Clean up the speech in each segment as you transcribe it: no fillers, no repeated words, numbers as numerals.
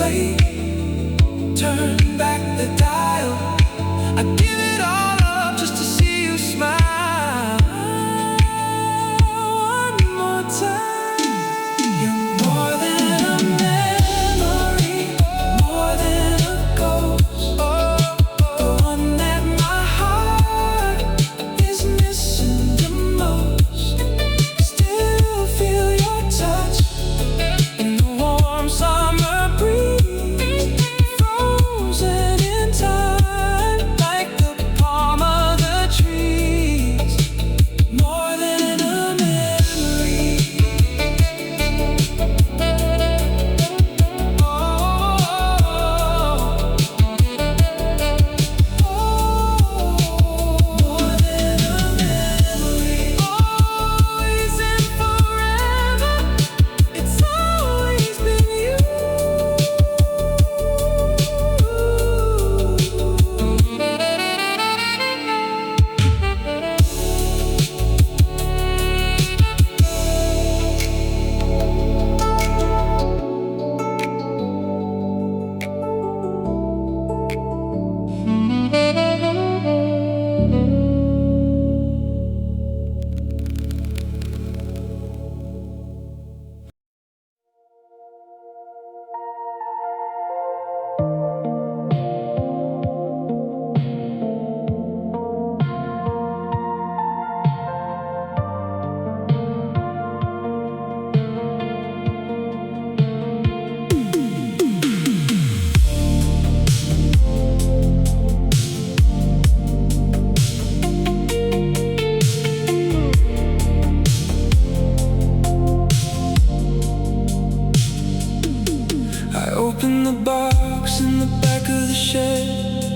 play. Turn back the dial. I give it all up just to see you smile. One more time. You're more than a memory, more than a ghost. The one that my heart is missing the most. Still feel your touch in the warm summer breeze, frozen in time like the palm of the trees. More than a memory. Oh, more than a memory. Always and forever, it's always been you. I opened the box in the back of the shed,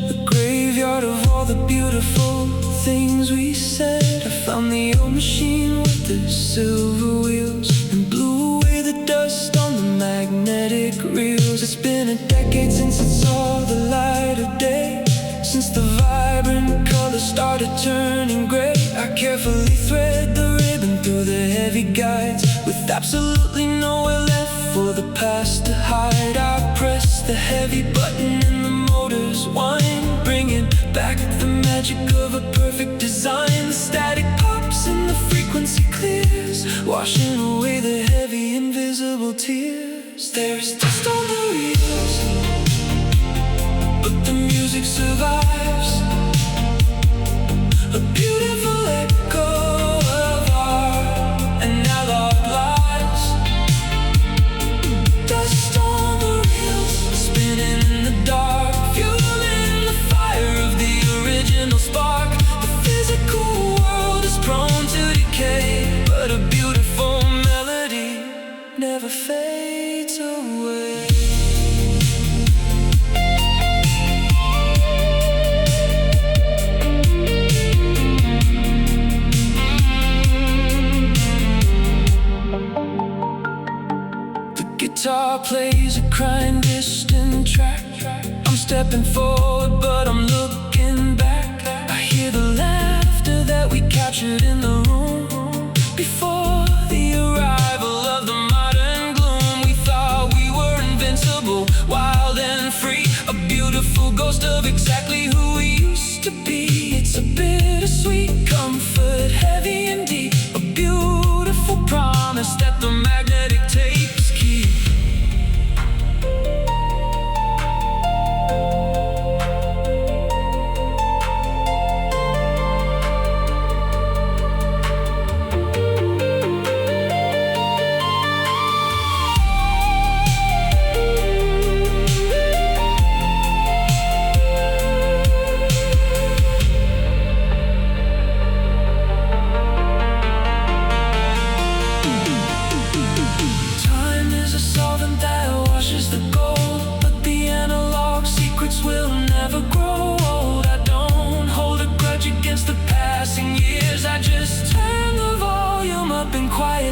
the graveyard of all the beautiful things we said. I found the old machine with the silver wheels and blew away the dust on the magnetic reels. It's been a decade since it saw the light of day, since the vibrant colors started turning gray. I carefully thread the ribbon through the heavy guides, with absolutely nowhere left for the past to hide. I press the heavy button and the motors whine, bringing back the magic of a perfect design. The static pops and the frequency clears, washing away the heavy invisible tears. There's dust on the reels, but the music survives, a beautiful echo of our analog lives. Dust on the reels, spinning in the dark, fueling the fire of the original spark. The physical world is prone to decay, but a beautiful melody never fades away. Guitar plays a crying distant track. I'm stepping forward, but I'm looking back. I hear the laughter that we captured in the room before the arrival of the modern gloom. We thought we were invincible, wild and free, a beautiful ghost of exactly who we used to be. It's a bittersweet comfort, heavy and deep, a beautiful promise that the magnetic tapes keep.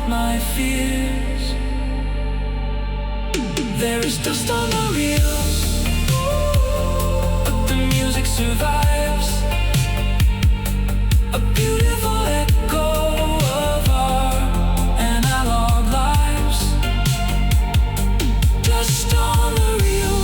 My fears. There is dust on the reels, but the music survives, a beautiful echo of our analog lives. Dust on the reels.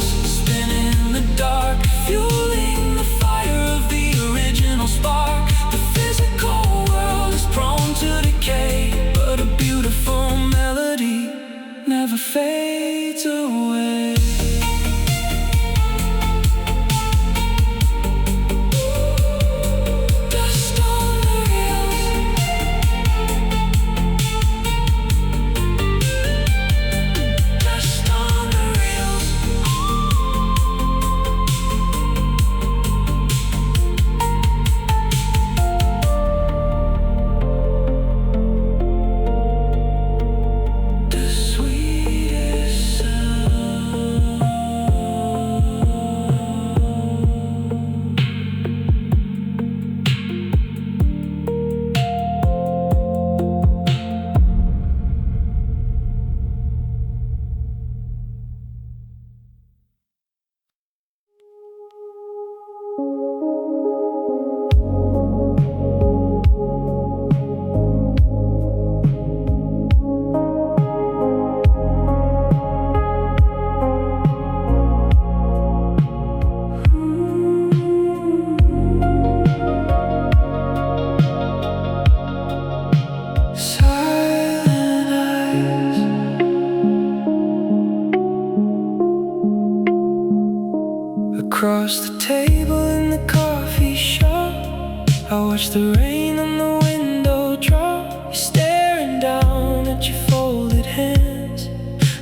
Across the table in the coffee shop, I watch the rain on the window drop. You're staring down at your folded hands,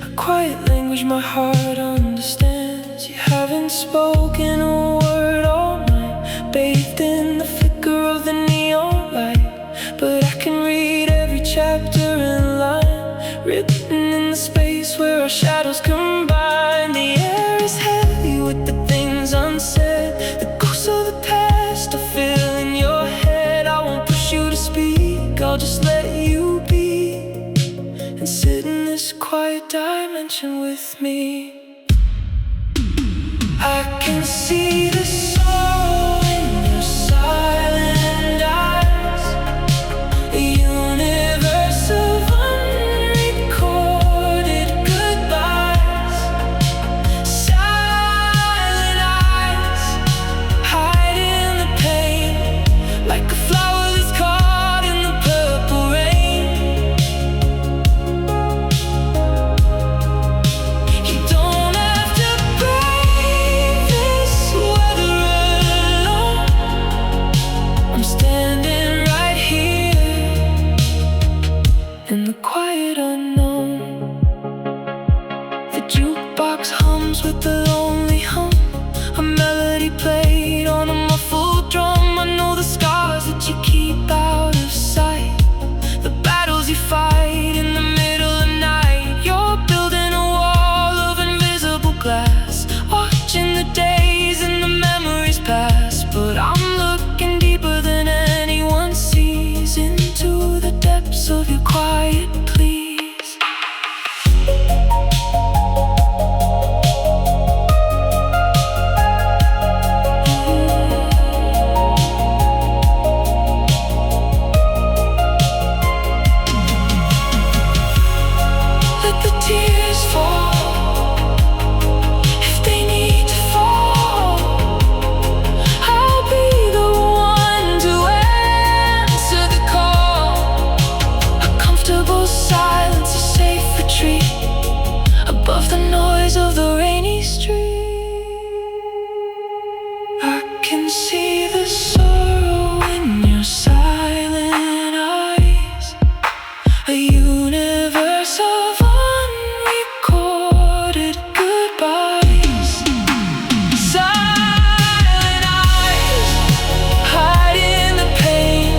a quiet language my heart understands. You haven't spoken a word all night, bathed in the flicker of the neon light, but I can read every chapter and line, written in the space where our shadows combine. The air is heavy with the things unsaid, the ghosts of the past are filling your head. I won't push you to speak, I'll just let you be, and sit in this quiet dimension with me. I can see the sorrow in your silent eyes, a universe of unrecorded goodbyes. Silent eyes, hiding the pain, like a flower that's caught in the purple rain. You don't have to brave this weather alone. I'm standing right here in the quiet unknown. The jukebox hums with a lonely hum, a melody played on a muffled drum. I know the scars that you keep out of sight, the battles you fight in the middle of night. You're building a wall of invisible glass, watching the days and the memories pass. But I'm looking deeper than anyone sees, into the depths of your quiet please. Let the tears fall if they need to fall. I'll be the one to answer the call. A comfortable silence, a safe retreat, above the noise of the rainy street. I can see the sorrow in your silent eyes, a universe of unrecorded goodbyes. Silent eyes, hiding the pain,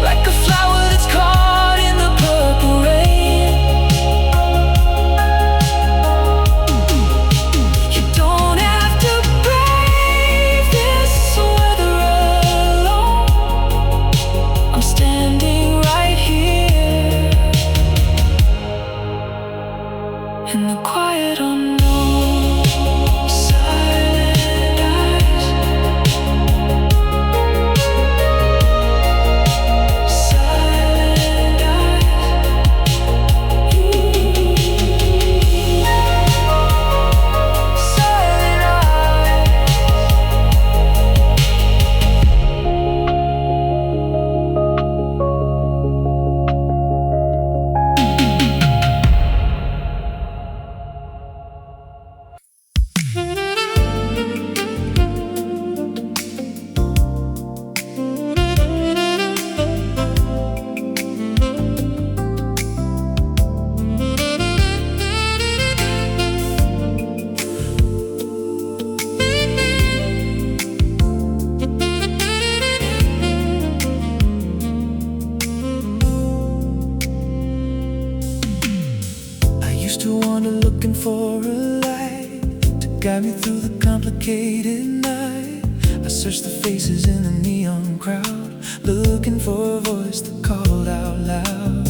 like a flower that's caught in the purple rain. You don't have to brave this weather alone. I'm standing right here in the quiet unknown. Silent eyes, silent eyes, silent I used to wander looking for a light to guide me through the complicated night. I searched the faces in the neon crowd, looking for a voice that called out loud.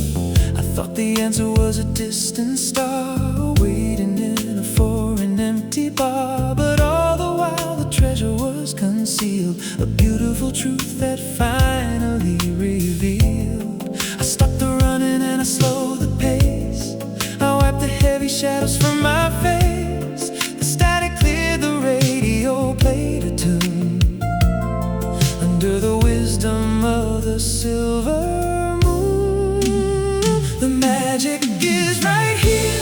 I thought the answer was a distant star, waiting in a foreign empty bar. But all the while the treasure was concealed, a beautiful truth that finally revealed. I stopped the running and I slowed the pace, I wiped the heavy shadows from my face. The static cleared, the radio played a tune, under the wisdom of the silver moon. The magic is right here.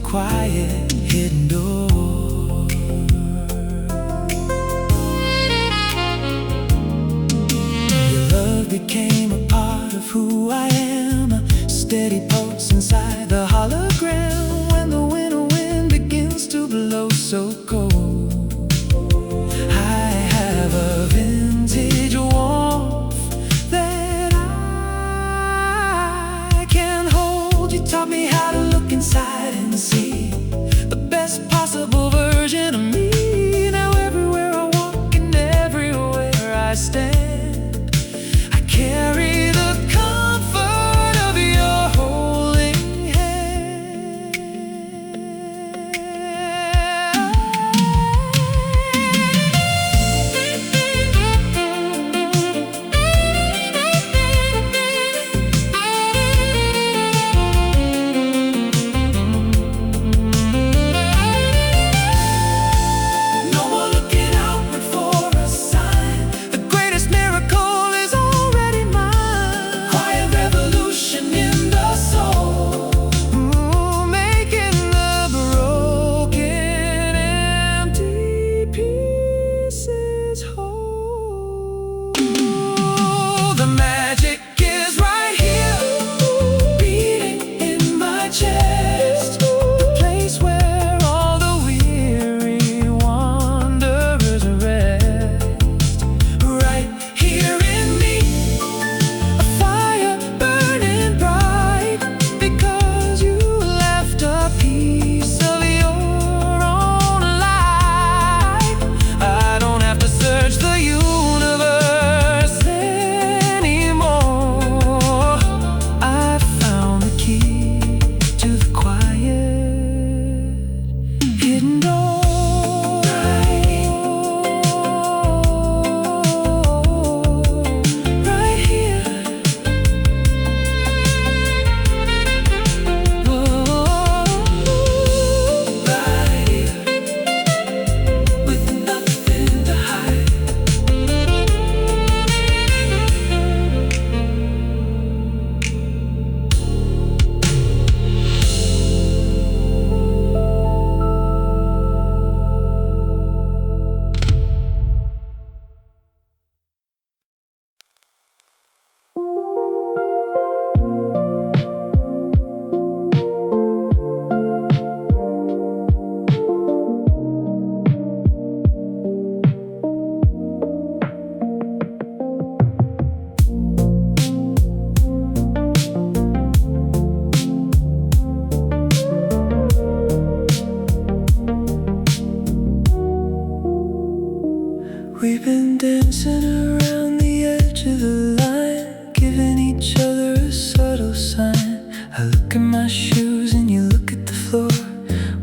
quiet hidden door. Your love became a part of who I am, a steady pulse inside the hologram. When the winter wind begins to blow so cold, I have a vintage warmth that I can hold. You taught me how to look inside and see the best possible version of me. Now everywhere I walk and everywhere I stand, I carry the comfort of your holding hand. No more looking outward for a sign. The greatest miracle is already mine. Quiet revolution in the soul, making the broken, empty pieces whole. The magic is right here, beating in my chest. The place where all the weary wanderers rest. Right here in me, a fire burning bright, because you left a piece of your own life. I don't have to search the universe anymore. I found the key to the quiet hidden door. Right here. Right here, with nothing to hide. We've been dancing around the edge of the line, giving each other a subtle sign. I look at my shoes and you look at the floor,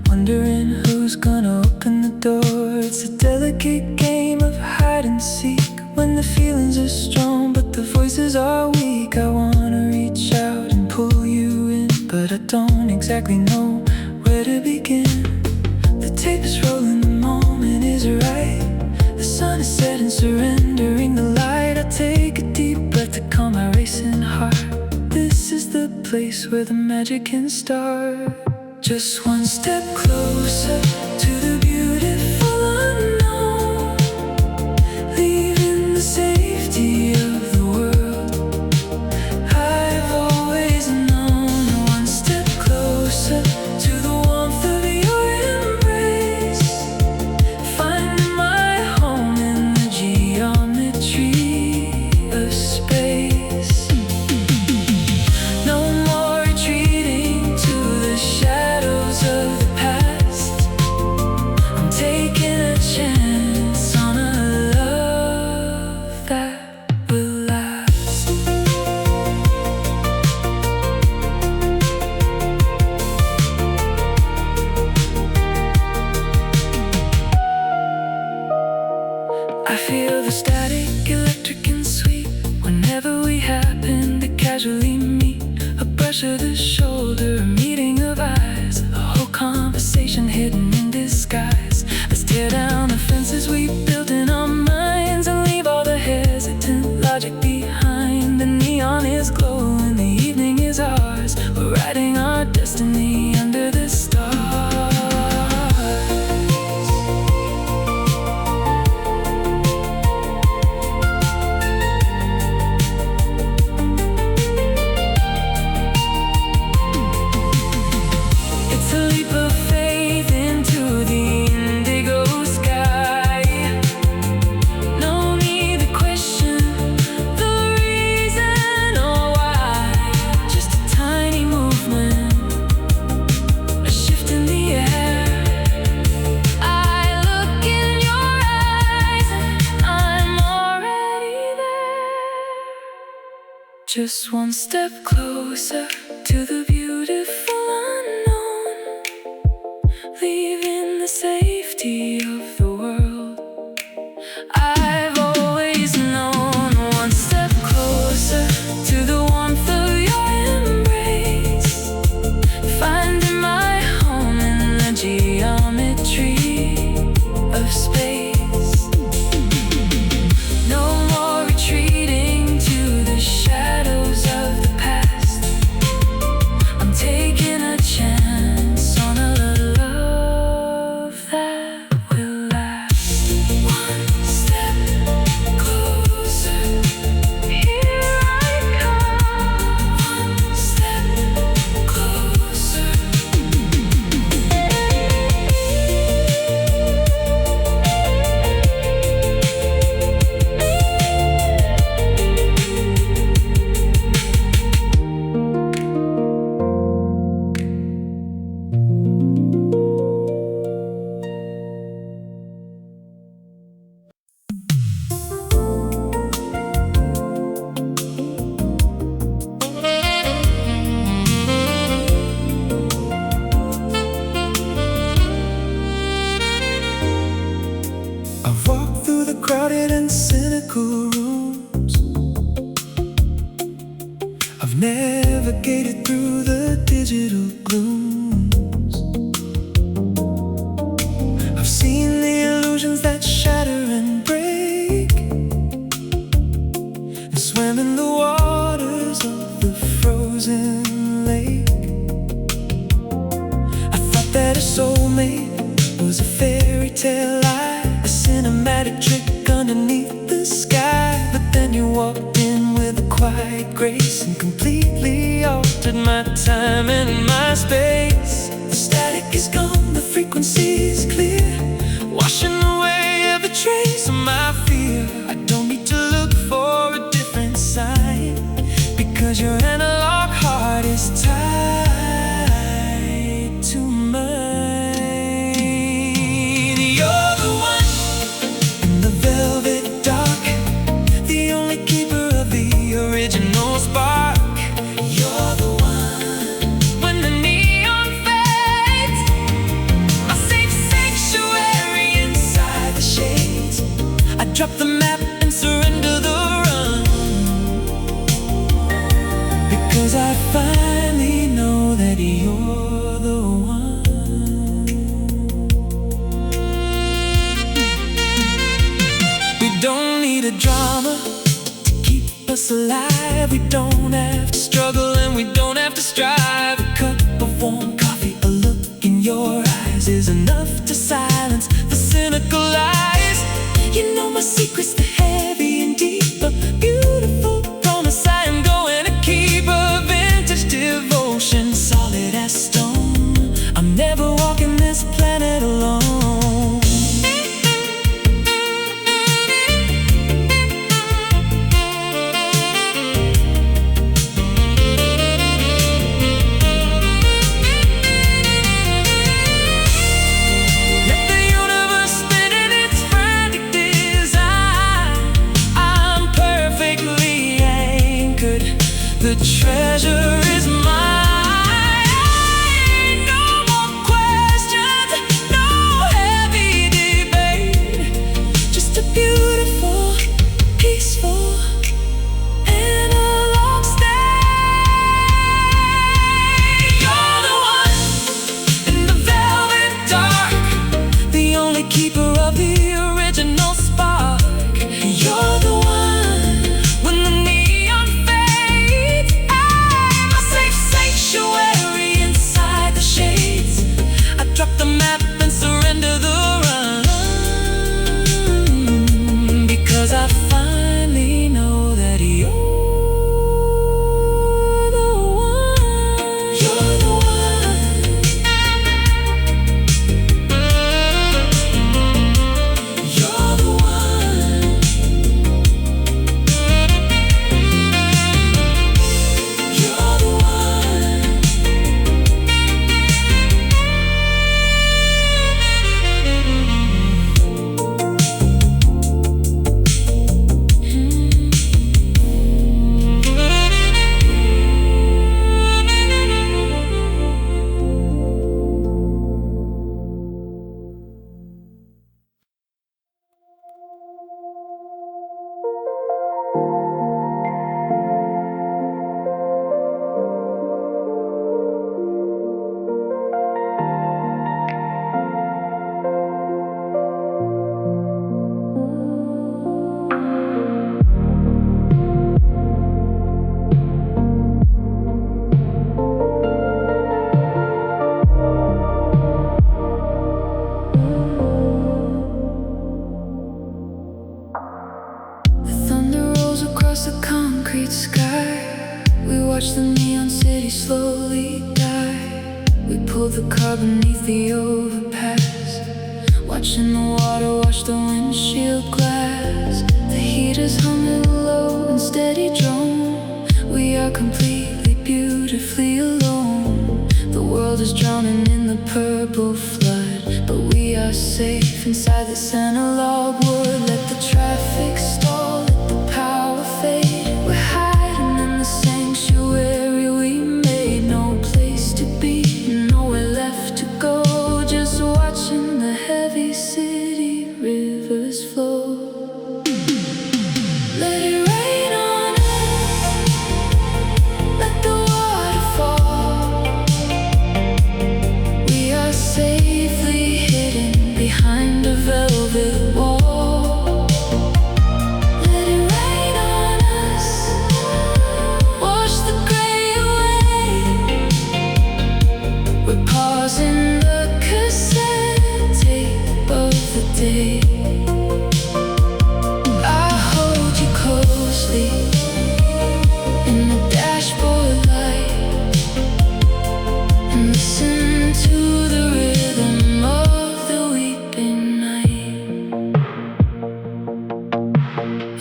wondering who's gonna open the door. It's a delicate game of hide and seek, when the feelings are strong but the voices are weak. I wanna reach out and pull you in, but I don't exactly know where to begin. The tape is rolling, the moment is right. The sun is setting, surrendering the light. I take a deep breath to calm my racing heart. This is the place where the magic can start. Just one step closer to the beautiful unknown, leaving the safety of the world. I've always known. One step closer to the warmth of your embrace, finding my home in the geometry of space. No more retreating to the shadows of the past. I'm taking a chance on a love that will last. I feel the static, electric and sweet, whenever we happen to casually meet. A brush of the shoulder, a meeting of eyes, a whole conversation hidden in disguise. Let's tear down the fences we built in our minds and leave all the hesitant logic behind. The neon is glowing, the evening is ours. We're writing our destiny under the stars. Just one step closer to the beautiful unknown, leaving the safety of the world. I've always known, one step closer to the warmth of your embrace, finding my home in the geometry of space. No more retreating to the shadows of the past. I'm taking a chance on a love that will last. One step closer, here I come. One step closer. I've walked through the crowded and cynical rooms. I've navigated through the digital glooms. I've seen the illusions that shatter and break, and swam in the waters of the frozen lake. I thought that a soulmate was a fairy tale lie, a cinematic trick underneath the sky. But then you walked in with a quiet grace and completely altered my time and my space. The static is gone, the frequency is clear, washing away every trace of my fear. I don't need to look for a different sign, because your analog heart is tied to mine. You're the one in the velvet dark, the only keeper of the original spark. You're the one when the neon fades, my safe sanctuary inside the shades. I drop the map and surrender the run, because I finally know that you're the one. We don't need a drama to keep us alive. We don't have to struggle and we don't have to strive. A cup of warm coffee, a look in your eyes is enough to silence the cynical lies. You know my secret's the heavy and deep, a beautiful promise I am going to keep. A vintage devotion, solid as stone. I'm never walking this planet alone. Let the universe spin in its frantic design. I'm perfectly anchored, the treasure is mine. No more questions, no heavy debate, just a beautiful, peaceful analog state. You're the one in the velvet dark, the only keeper of the original spark. You're the one when the neon fades. I beneath the overpass, watching the water wash the windshield glass. The heater's humming low and steady drone. We are completely, beautifully alone. The world is drowning in the purple flood, but we are safe inside this analog world. Let the traffic stall, let the power fade. We're hiding in the sanctuary we made. No place to be, nowhere left to go. Just watching the heavy city rivers flow. Let it rain on us, let the water fall. We are safely hidden behind a velvet wall. Let it rain on us, wash the gray away. We're pausing the cassette tape of the day. I hold you closely in the dashboard light and listen to the rhythm of the weeping night.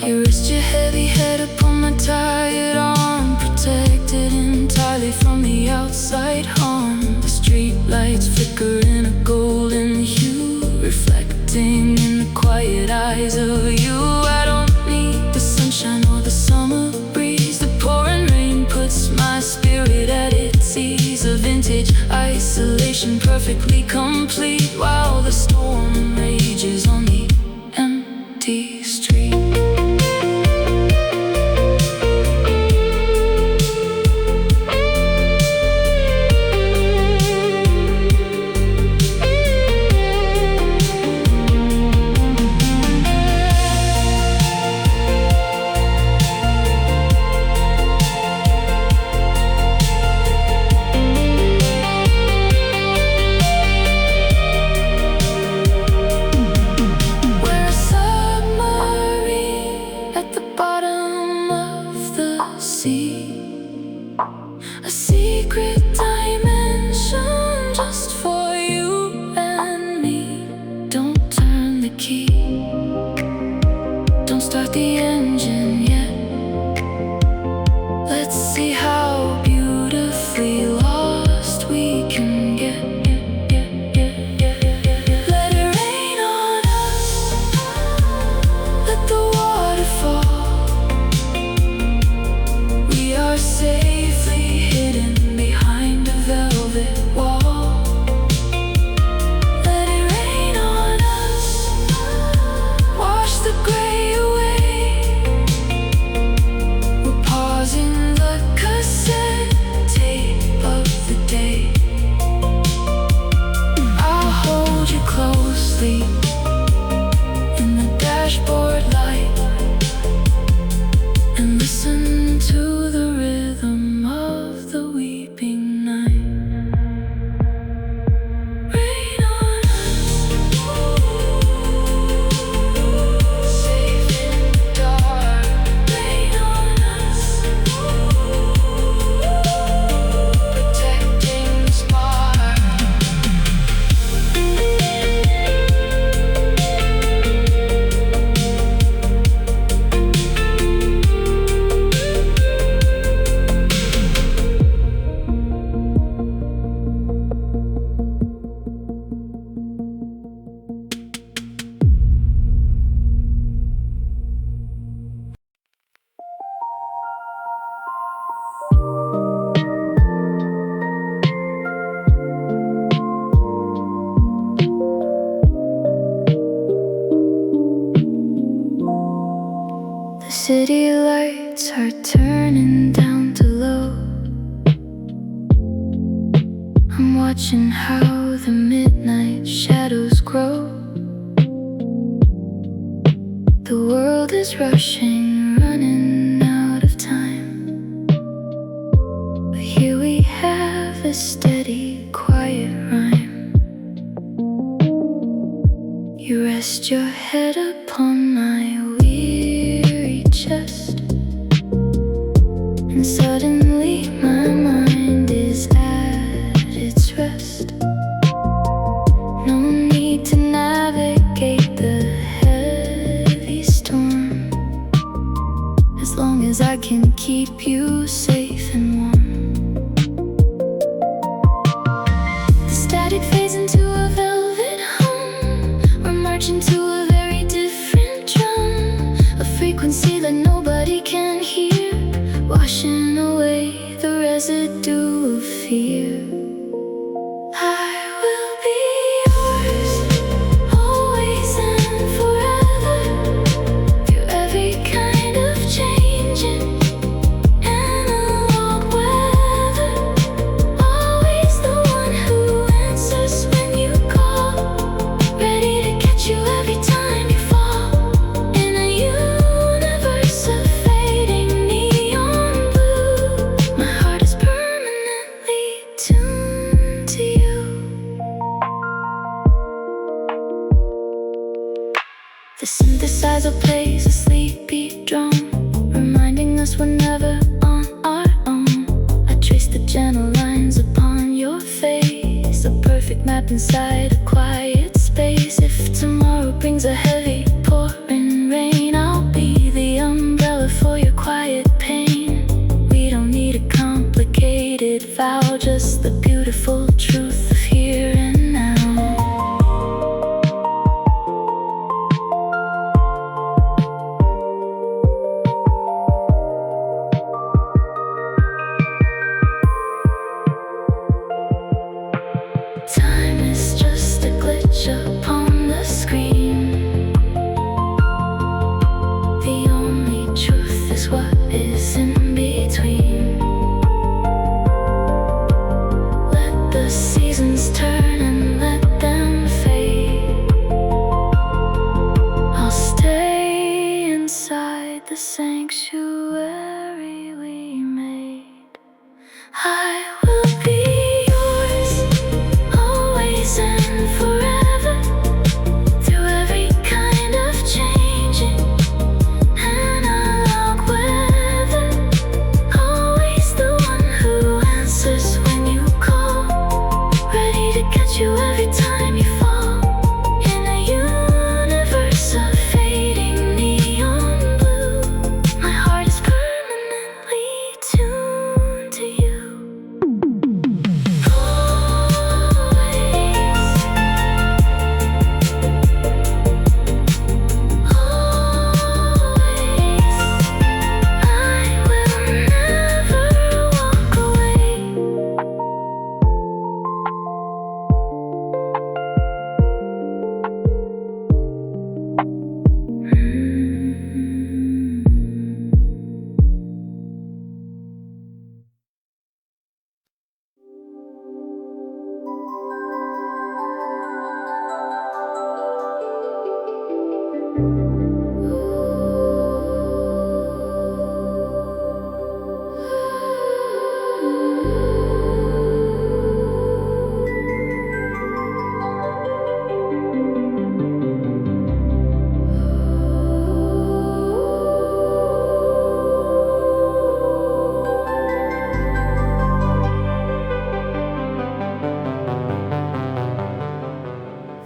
You rest your heavy head upon my tired arm, protected entirely from the outside harm. The street lights flicker in a golden hue, reflecting in the quiet eyes of you. I don't need the sunshine or the summer breeze. The pouring rain puts my spirit at its ease. A vintage isolation perfectly complete, while the storm rages on the empty street. We're a submarine at the bottom of the sea, a secret dimension just for you and me. Don't turn the key, don't start the engine yet. Let's see how beautifully lost we can get. Let it rain on us, let the water fall. We are safely hidden behind a velvet wall. Let it rain on us, wash the gray away. We're pausing the cassette tape of the day. I'll hold you closely in the dashboard light and listen to the rhythm of the weeping night. Rain on us, safe in the dark. Rain on us, protecting the spark. The city lights are turning down to low. I'm watching how the midnight shadows grow. The world is rushing, running out of time. But here we have a steady, quiet rhyme. You rest your head upon my weary chest, and suddenly my mind is at its rest. keep you safe and warm. The static fades into a velvet hum. We're marching to a very different drum, a frequency that nobody can hear, washing away the residue of fear. The synthesizer plays a sleepy drum, reminding us we're never on our own. I trace the gentle lines upon your face, a perfect map inside a quiet space. If tomorrow brings a heavy pouring rain, I'll be the umbrella for your quiet pain. We don't need a complicated vow, just the beautiful truth of here and now. Time is just a glitch upon the screen. The only truth is what is in between. Let the seasons turn and let them fade. I'll stay inside the sanctuary we made. I will be and forever, through every kind of changing analog weather. Always the one who answers when you call, ready to catch you every time you fall. In a universe of fading neon blue, my heart is permanently tuned to you.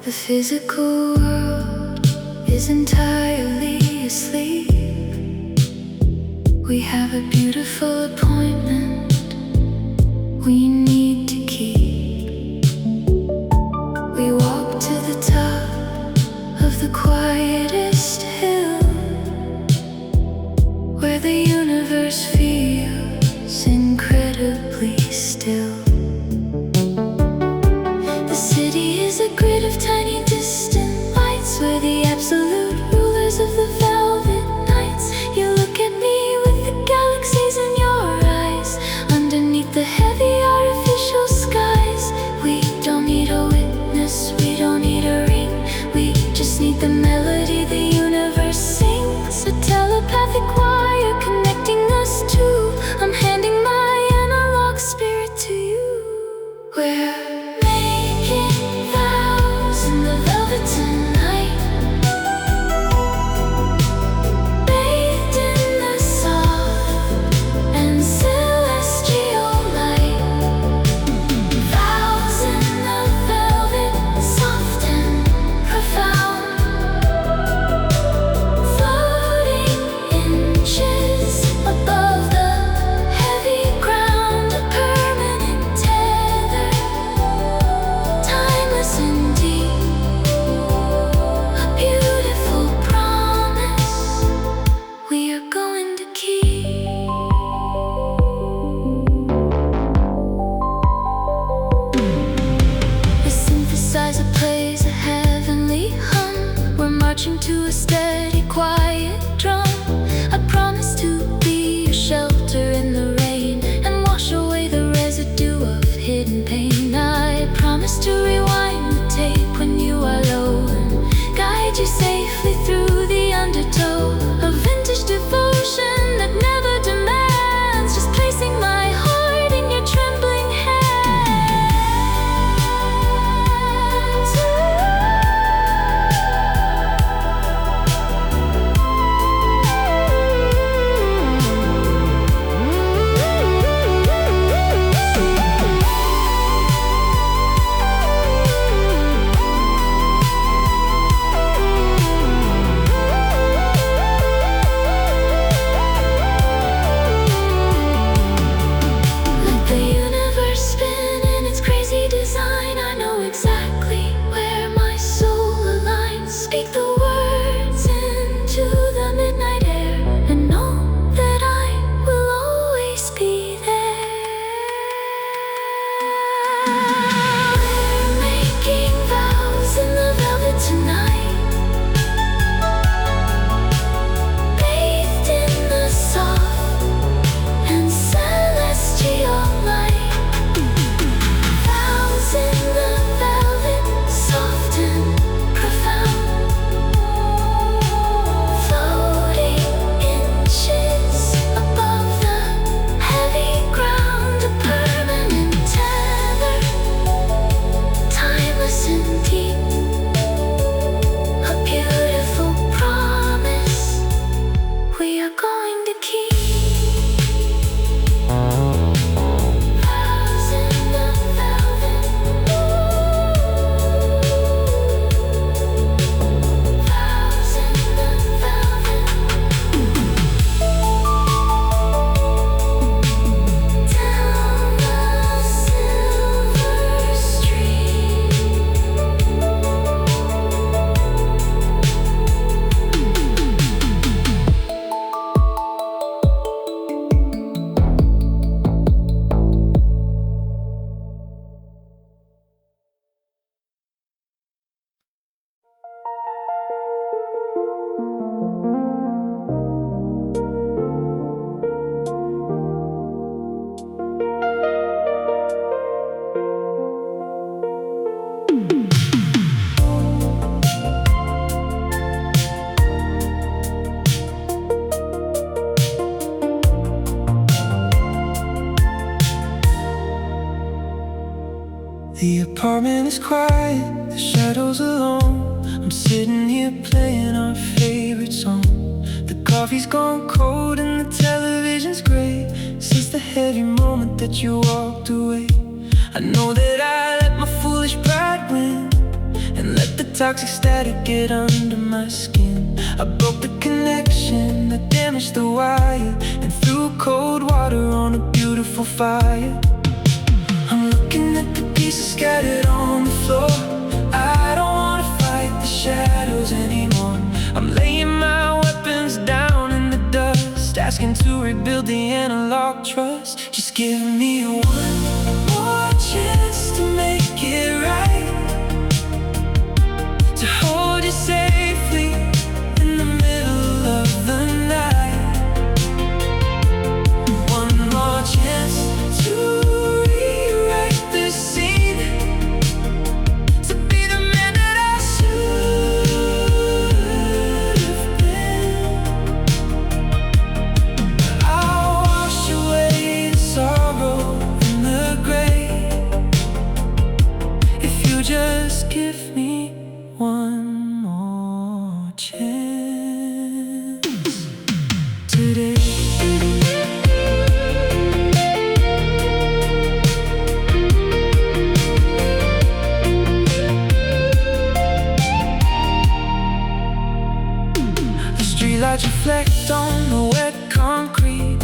The physical world is entirely asleep. We have a beautiful appointment we need to keep. We walk to the top of the quietest hill, where the universe feels incredibly still. The city is a grid of tiny distant lights. We're the absolute rulers of the velvet nights. You look at me with the galaxies in your eyes, underneath the heavy artificial skies. We don't need a witness, we don't need a ring. We just need the melody the universe sings, a telepathic wire connecting us two. I'm handing my analog spirit to you. We're making vows in the apartment is quiet, the shadows alone. I'm sitting here playing our favorite song. The coffee's gone cold and the television's gray since the heavy moment that you walked away. I know that I let my foolish pride win and let the toxic static get under my skin. I broke the connection, I damaged the wire, and threw cold water on a beautiful fire. I'm looking at the pieces scattered on the floor. I don't wanna fight the shadows anymore. I'm laying my weapons down in the dust, asking to rebuild the analog trust. Just give me one more chance to make it right, to hold you safely in the middle of the night. One more chance to rewrite this scene, to be the man that I should have been. I'll wash away the sorrow and the grave if you just give me one more chance today. The streetlights reflect on the wet concrete,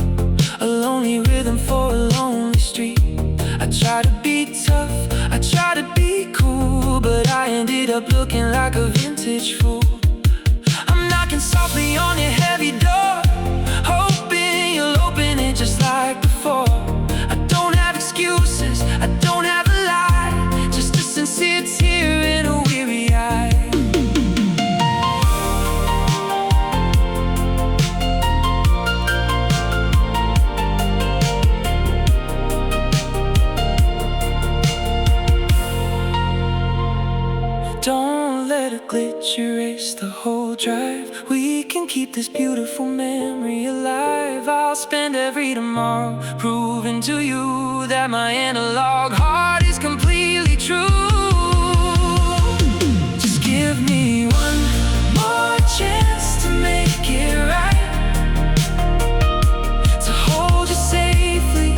a lonely rhythm for a lonely street. I try to be tough, I try to be cool, but I ended up looking like a vintage fool. I'm knocking softly on your heavy door, hoping you'll open it just like before. I don't have excuses, I don't have a lie, just a sincere tear in a weary eye. Don't let a glitch erase the whole drive. We can keep this beautiful memory alive. I'll spend every tomorrow proving to you that my analog heart is completely true. Just give me one more chance to make it right, to hold you safely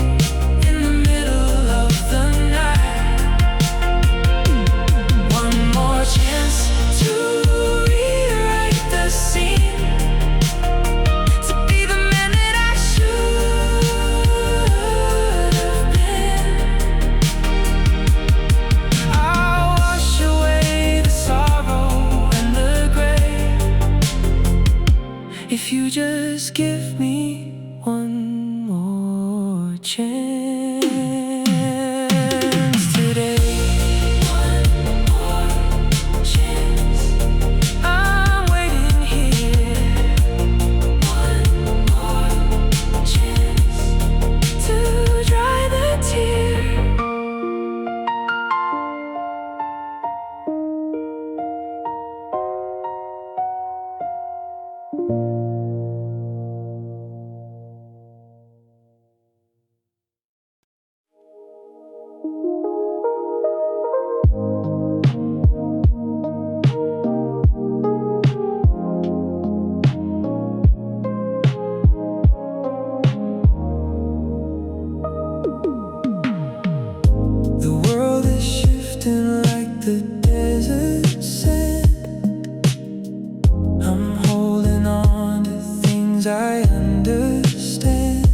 in the middle of the night. One more chance to rewrite the scene, to be the man that I should have been. I'll wash away the sorrow and the grave if you just give me one more chance today. One more chance, I'm waiting here. One more chance to dry the tear. The world is shifting like the desert sand. I'm holding on to things I understand.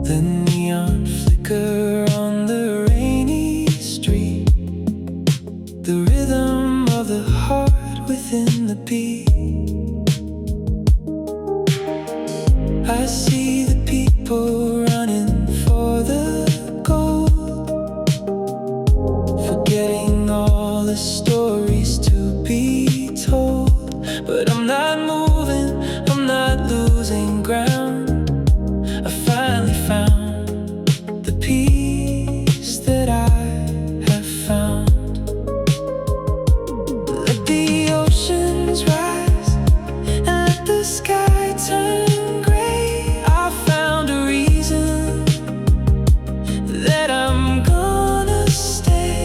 The neon flicker on the rainy street, the rhythm of the heart within the beat. I see the people running for the gold, forgetting all the stories to be told. But I'm not moving, I'm not losing ground. I finally found the peace that I have found. Let the oceans rise and let the sky turn gray. I found a reason that I'm gonna stay.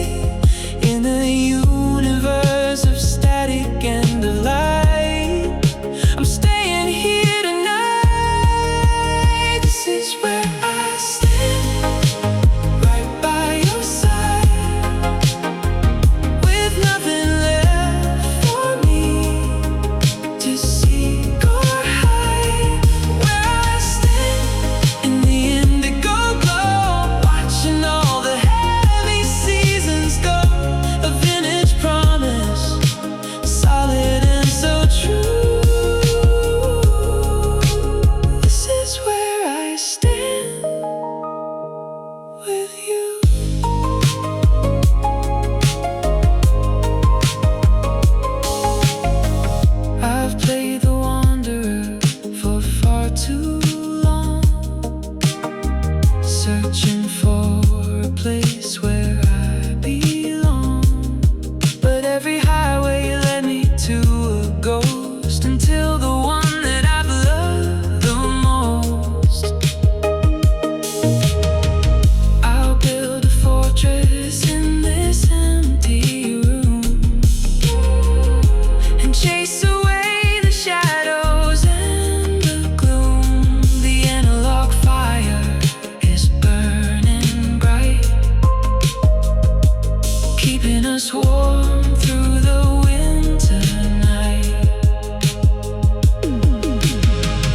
warm through the winter night.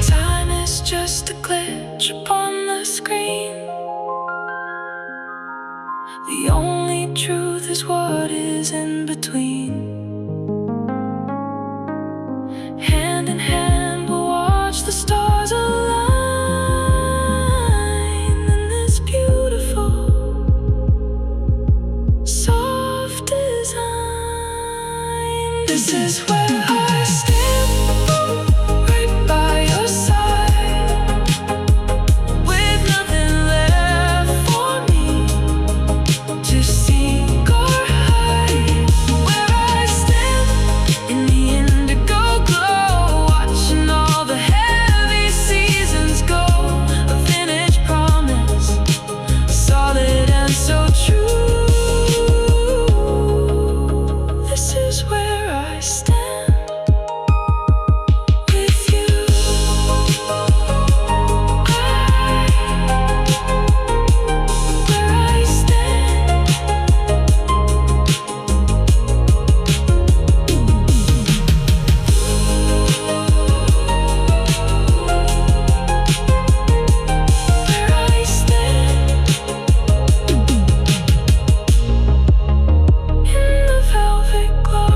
Time is just a glitch upon the screen. The only truth is what is in between. Hand in hand we'll watch the stars align in this beautiful, soft design. This is where I stand, right by your side, with nothing left for me to seek or hide. Where I stand in the indigo glow, watching all the heavy seasons go. A vintage promise, solid and so true. This is where I stand with you. Where I stand. Where I stand in the velvet glow.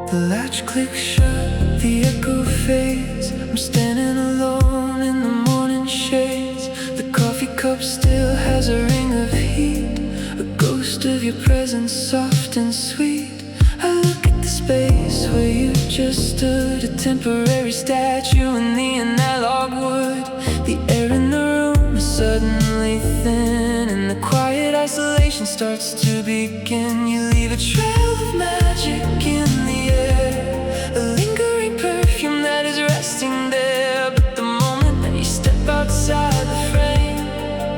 The latch clicks shut, the echo fades. I'm standing alone in the morning shades. The coffee cup still has a ring of heat, a ghost of your presence, soft and sweet. I look at the space where you just stood, a temporary statue in the analog wood. The air in the room is suddenly thin, and the quiet isolation starts to begin. You leave a trail of magic in the air, a lingering perfume that is resting there. But the moment that you step outside the frame,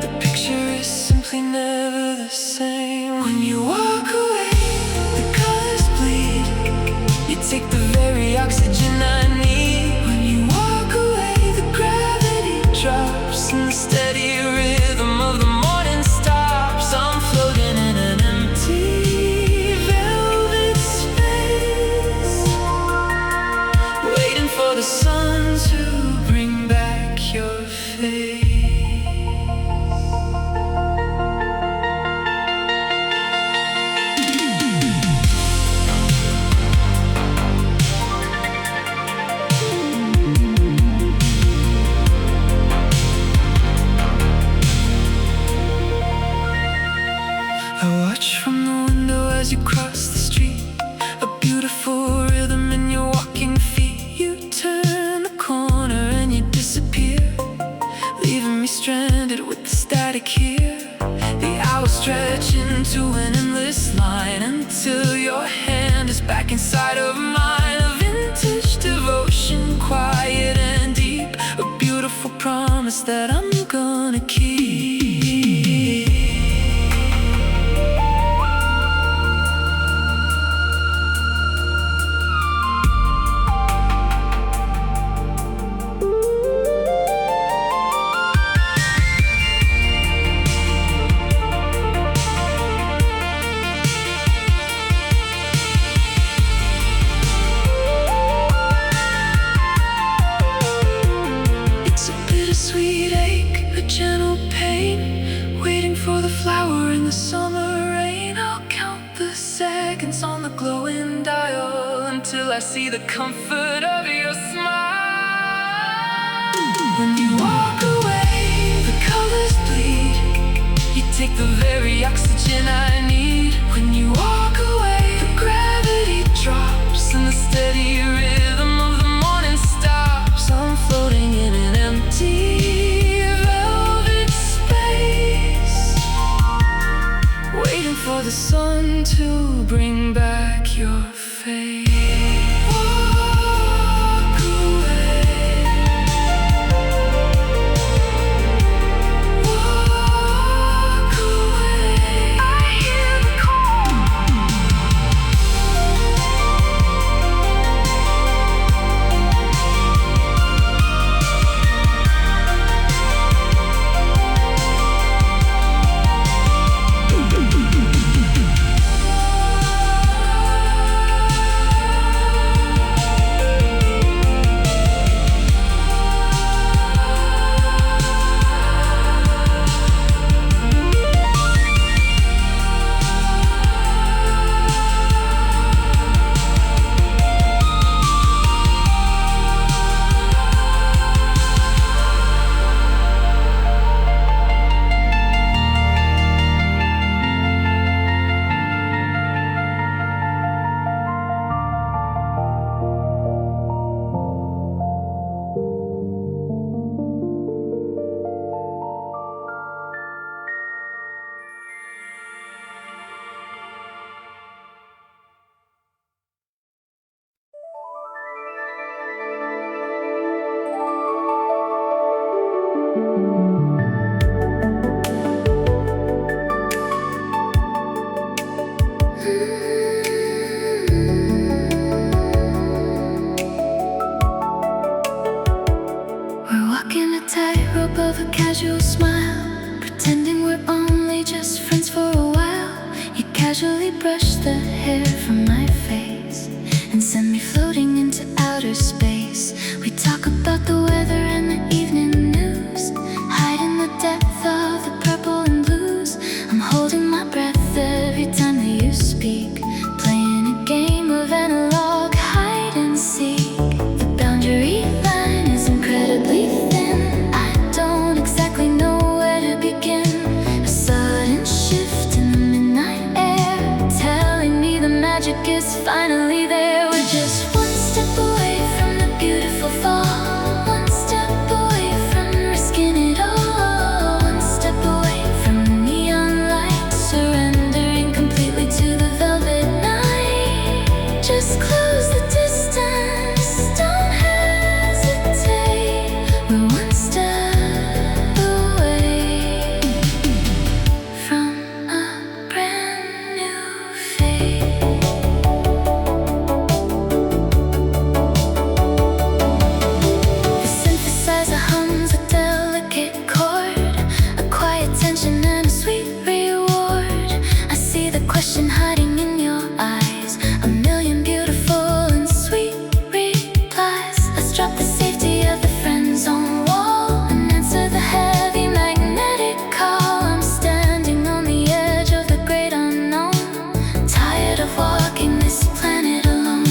the picture is simply never the same. When you walk away, the colors bleed. You take the very oxygen I need. When you walk away, the gravity drops, and the steady rhythm of the morning stops. I'm floating in an empty velvet space, waiting for the sun to bring back your face. I watch from the window as you cross the street, a beautiful rhythm in your walking feet. You turn the corner and you disappear, leaving me stranded with the static here. The hours stretch into an endless line until your hand is back inside of mine. A vintage devotion, quiet and deep, a beautiful promise that I'm gonna keep. It's a bittersweet ache, a gentle pain, waiting for the flower in the summer rain. I'll count the seconds on the glowing dial until I see the comfort of your smile. When you walk away, the colors bleed. You take the very oxygen I need. When you walk away, the gravity drops and the steady rhythm of the morning stops. I'm floating in an empty velvet space, waiting for the sun to bring back your face. Of a casual smile, pretending we're only just friends for a while. You casually brush the hair from my face and send me floating into outer space. We talk about the weather and the evening news, hide in the depth of the purple and blues. I'm holding my breath every time that you speak, playing a game of analog hide and seek. The boundary line is incredibly thin. Exactly know where to begin. A sudden shift in the midnight air, telling me the magic is finally there. We're just one step away from the beautiful fall, one step away from risking it all, one step away from the neon light, surrendering completely to the velvet night. Just close the distance, don't hesitate. We're one step hiding in your eyes, a million beautiful and sweet replies. Let's drop the safety of the friend zone wall and answer the heavy magnetic call. I'm standing on the edge of the great unknown, tired of walking this planet alone.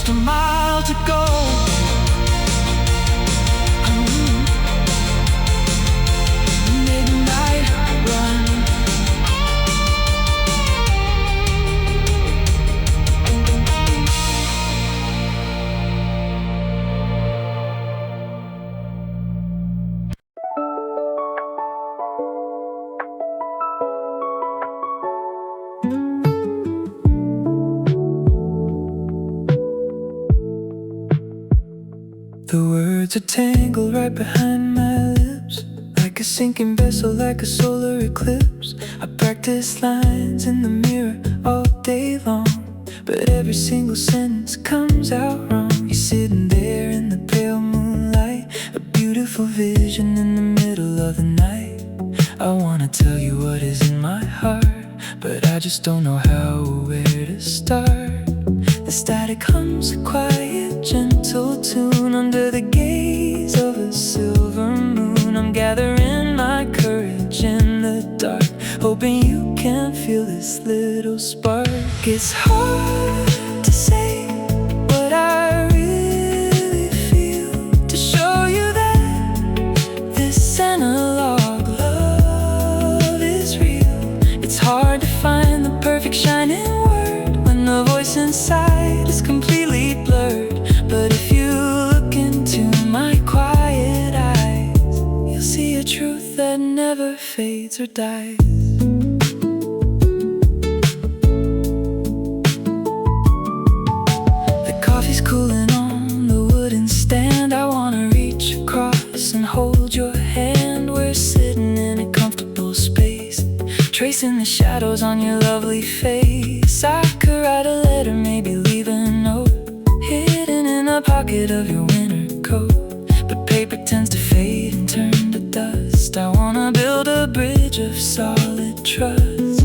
just a mile to go. Midnight run. The words are tangled right behind my lips, like a sinking vessel, like a solar eclipse. I practice lines in the mirror all day long, but every single sentence comes out wrong. You're sitting there in the pale moonlight, a beautiful vision in the middle of the night. I wanna tell you what is in my heart, but I just don't know how or where to start. The static hums a quiet, gentle tune under the gaze of a silver moon. I'm gathering my courage in the dark, hoping you can feel this little spark. It's hard to say what I really feel, to show you that this analog love is real. It's hard to find the perfect shining word when the voice inside is completely blurred. But if you look into my quiet eyes, you'll see a truth that never fades or dies. The coffee's cooling on the wooden stand. I wanna reach across and hold your hand. We're sitting in a comfortable space, tracing the shadows on your lovely face. I could write a letter, maybe leave a note, hidden in the pocket of your winter coat. But paper tends to fade and turn to dust. I wanna build a bridge of solid trust.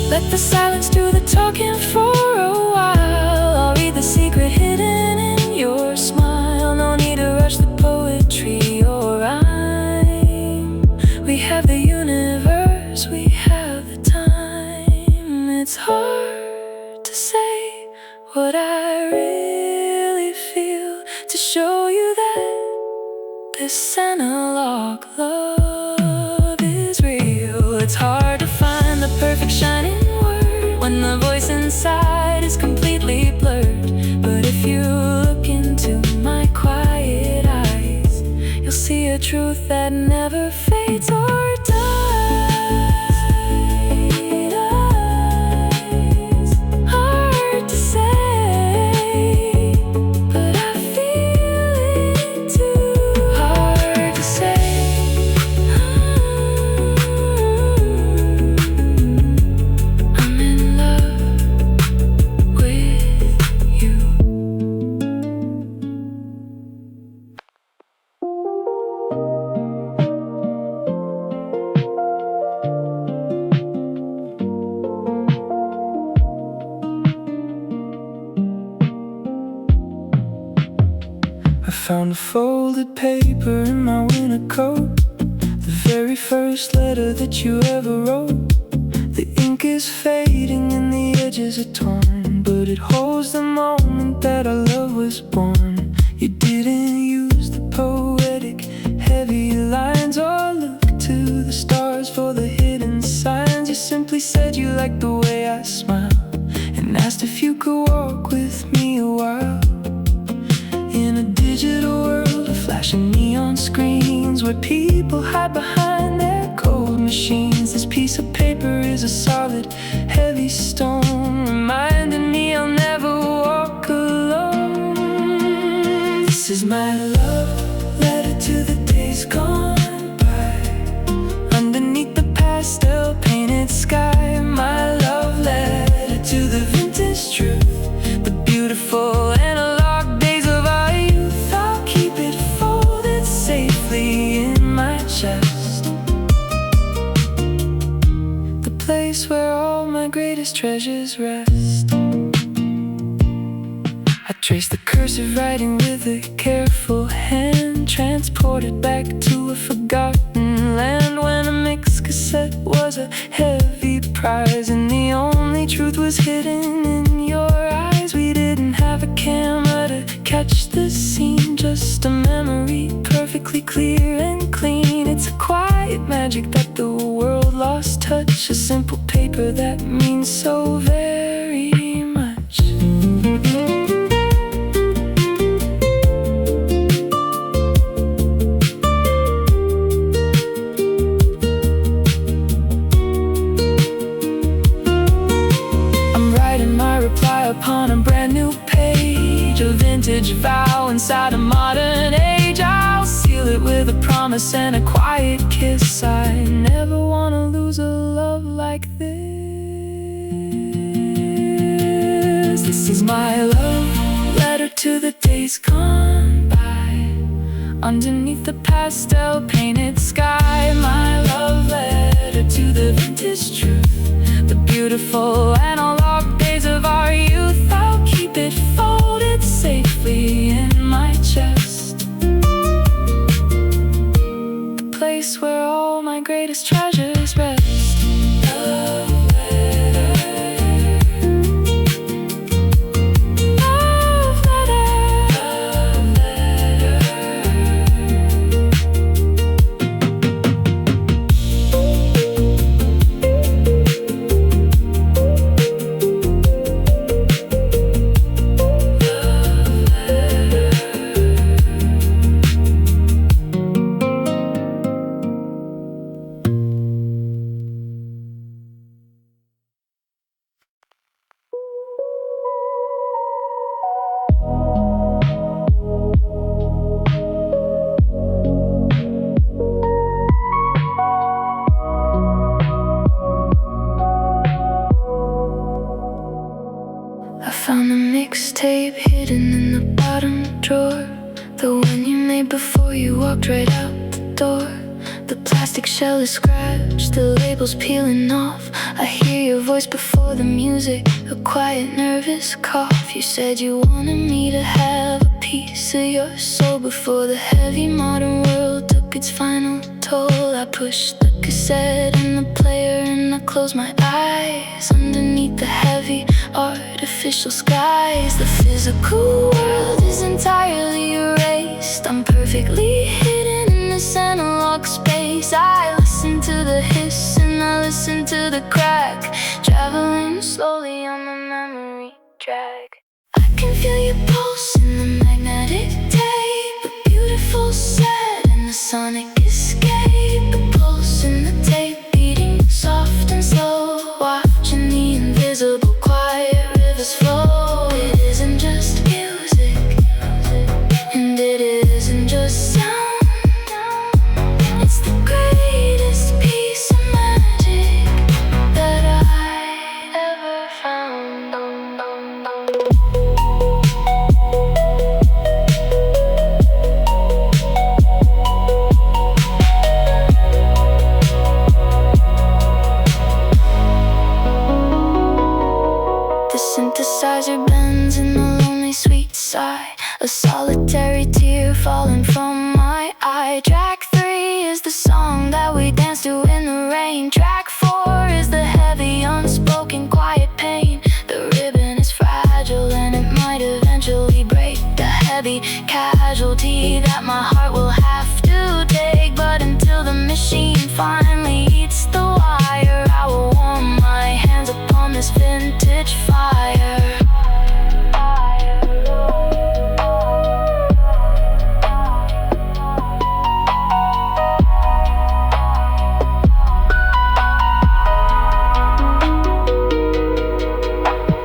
Let the silence do the talking for a while. I'll read the secret hidden in your smile. No need to rush the poetry or rhyme. We have the universe, we have the time. It's hard to say what I really feel, to show you that this analog love is real. It's hard to find the perfect shining word when the voice inside is completely blurred. But if you look into my quiet eyes, you'll see a truth that never fades or dies. Hard to say, but I feel it too. Hard to say. I'm in love with you. I found a folded paper in my winter coat, the very first letter that you ever wrote. The ink is fading and the edges are torn, but it holds the moment that our love was born. You didn't use the poetic heavy lines or look to the stars for the hidden signs. You simply said you liked the way I smile and asked if you could walk with me a while. In a digital world of flashing neon screens, where people hide behind their cold machines, this piece of paper is a solid, heavy stone, reminding me I'll never walk alone. This is my love letter to the days gone by, underneath the pastel painted sky. My love letter to the vintage truth, the beautiful analog days of our youth. I'll keep it folded safely in my chest, the place where all my greatest treasures rest. I traced the cursive writing with a careful hand, transported back to a forgotten land when a mixed cassette was a heavy prize and the only truth was hidden in your eyes. We didn't have a camera to catch the scene, just a memory perfectly clear and clean. It's a quiet magic that the world lost touch, a simple paper that means so very much. Upon a brand new page, a vintage vow inside a modern age. I'll seal it with a promise and a quiet kiss. I never want to lose a love like this. This is my love letter to the days gone by, underneath the pastel painted sky. My love letter to the vintage truth, the beautiful analog days of our youth. I'll keep it folded safely in my chest, the place where all my greatest treasures rest. Love letter, love letter, love letter. I found the mixtape hidden in the bottom drawer, the one you made before you walked right out the door. The plastic shell is scratched, the label's peeling off. I hear your voice before the music, a quiet nervous cough. You said you wanted me to have a piece of your soul before the heavy modern world took its final toll. I pushed the cassette in the player and I closed my eyes. Underneath the heavy artificial skies, the physical world is entirely erased. I'm perfectly hidden in this analog space. I listen to the hiss and I listen to the crack, traveling slowly on the memory track. I can feel your pulse in the magnetic tape, the beautiful set and the sonic escape. The pulse in the tape beating soft and slow, watching the invisible quiet rivers flow. It isn't just music, and it isn't just sound. It's the greatest piece of magic that I ever found. Synthesizer bends in the lonely sweet sigh, a solitary tear falling from my eye. Track 3 is the song that we dance to in the rain. Track 4 is the heavy unspoken quiet pain. The ribbon is fragile and it might eventually break, the heavy casualty that my heart will have to take. But until the machine finally eats the wire, I will warm my hands upon this vintage fire.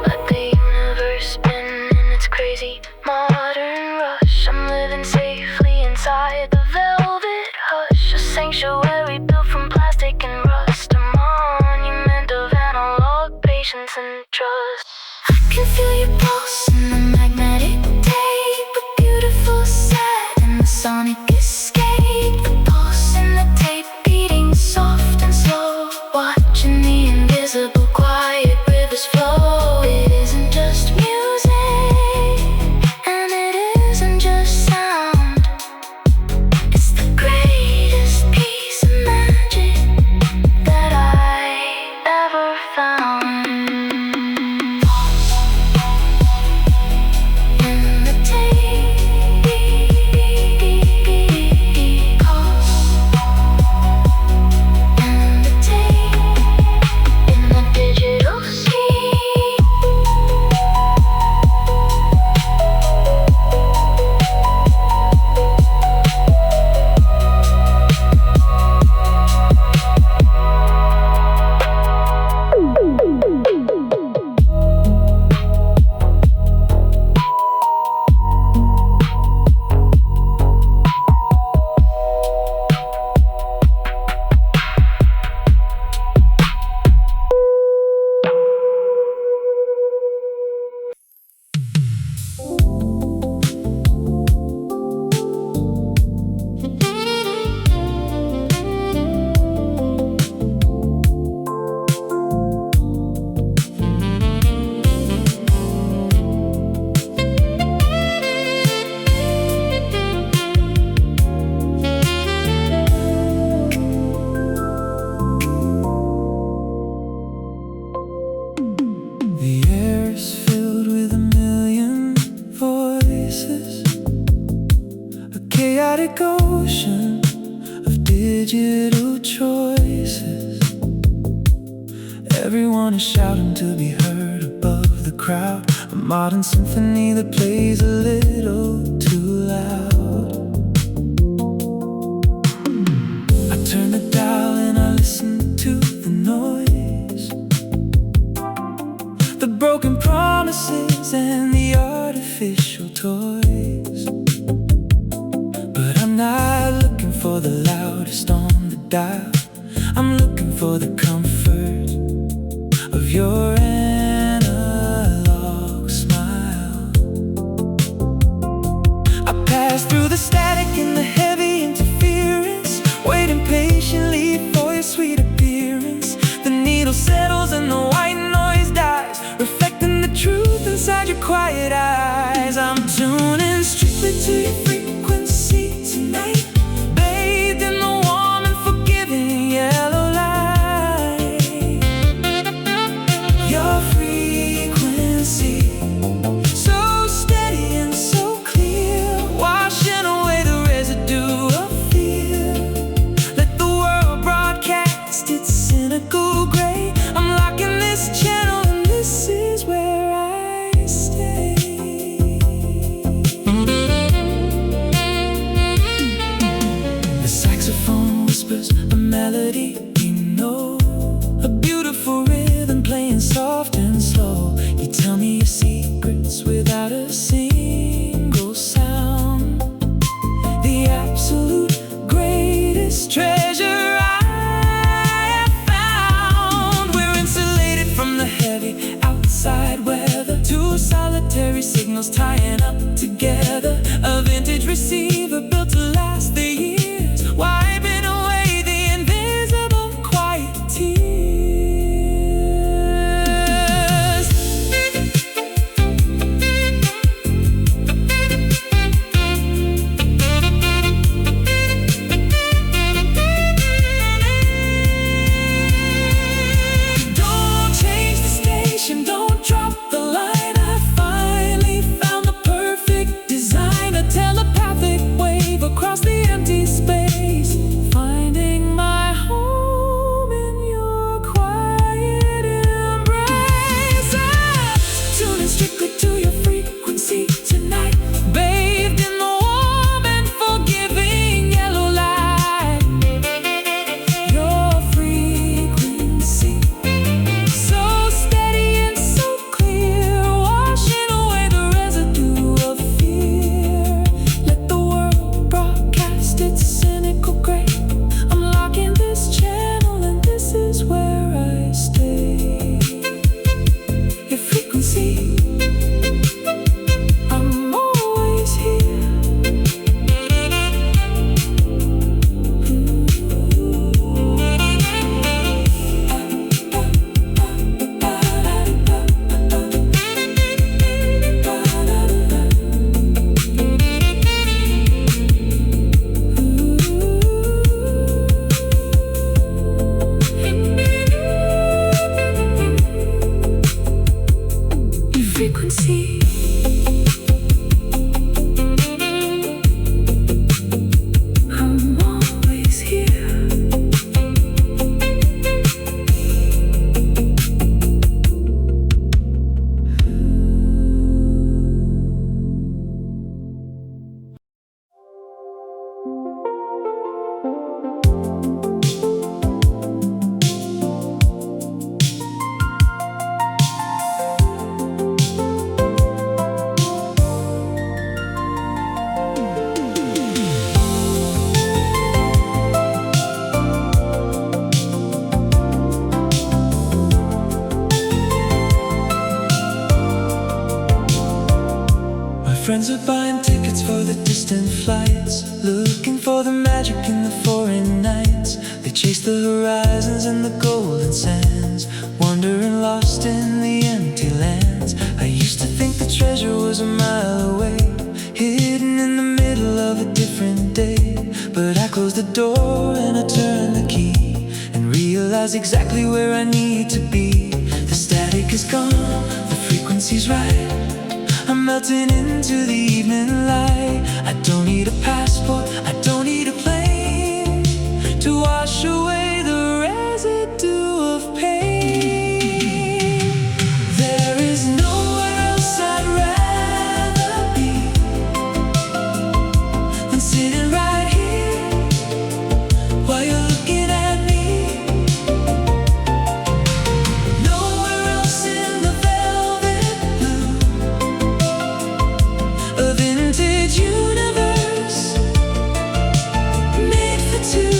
Let the universe spin in its crazy modern rush. I'm living safely inside the velvet hush, a sanctuary built from plastic and rust, a monument of analog patience and trust. I can feel your pulse in the magnetic tape, a beautiful set and the sonic escape. The pulse in the tape beating soft and slow, watching the invisible quiet rivers flow. It isn't just music, chaotic ocean of digital choices. Everyone is shouting to be heard above the crowd, a modern symphony that plays a little too loud. I turn the dial and I listen to the noise, the broken promises and the artificial toys. But I'm not looking for the loudest on the dial, I'm looking for the comfort of your analog smile. I pass through the static and the heavy interference, waiting patiently for your sweet appearance. The needle settles and the white noise dies, reflecting the truth inside your quiet eyes. I'm tuning strictly to your frequency tonight, bathed in the warm and forgiving yellow light. Your frequency, so steady and so clear, washing away the residue of fear. Let the world broadcast its cynical gray. I'm locking this channel and this is where I stay. The saxophone whispers a melody you know, a beautiful rhythm playing soft and slow. You tell me your secrets without a single sound, the absolute greatest treasure I have found. We're insulated from the heavy outside weather, two solitary signals tying up together, a vintage receiver built to last the years, wiping away the invisible quiet tears. Don't change the station, don't drop the line. I finally found the perfect design, a telepathic wave across the empty space, finding my home in your quiet embrace. I'm tuning strictly to your frequency tonight, bathed in the warm and forgiving yellow light. Your frequency, so steady and so clear, washing away the residue of fear. Let the world broadcast its cynical gray. I'm locking this channel and this is where I stay. Your frequency, I'm always here. Your frequency, I'm always here. My friends are buying tickets for the distant flights, looking for the magic in the foreign nights. They chase the horizons and the golden sands, wandering lost in the empty lands. I used to think the treasure was a mile away, hidden in the middle of a different day. But I closed the door and I turned the key and realized exactly where I need to be. The static is gone, the frequency's right, I'm melting into the evening light. I don't need a passport, I don't need a plane to wash away the residue of pain. There is nowhere else I'd rather be than sitting right here while you're looking at me. Nowhere else in the velvet blue, a vintage universe made for two.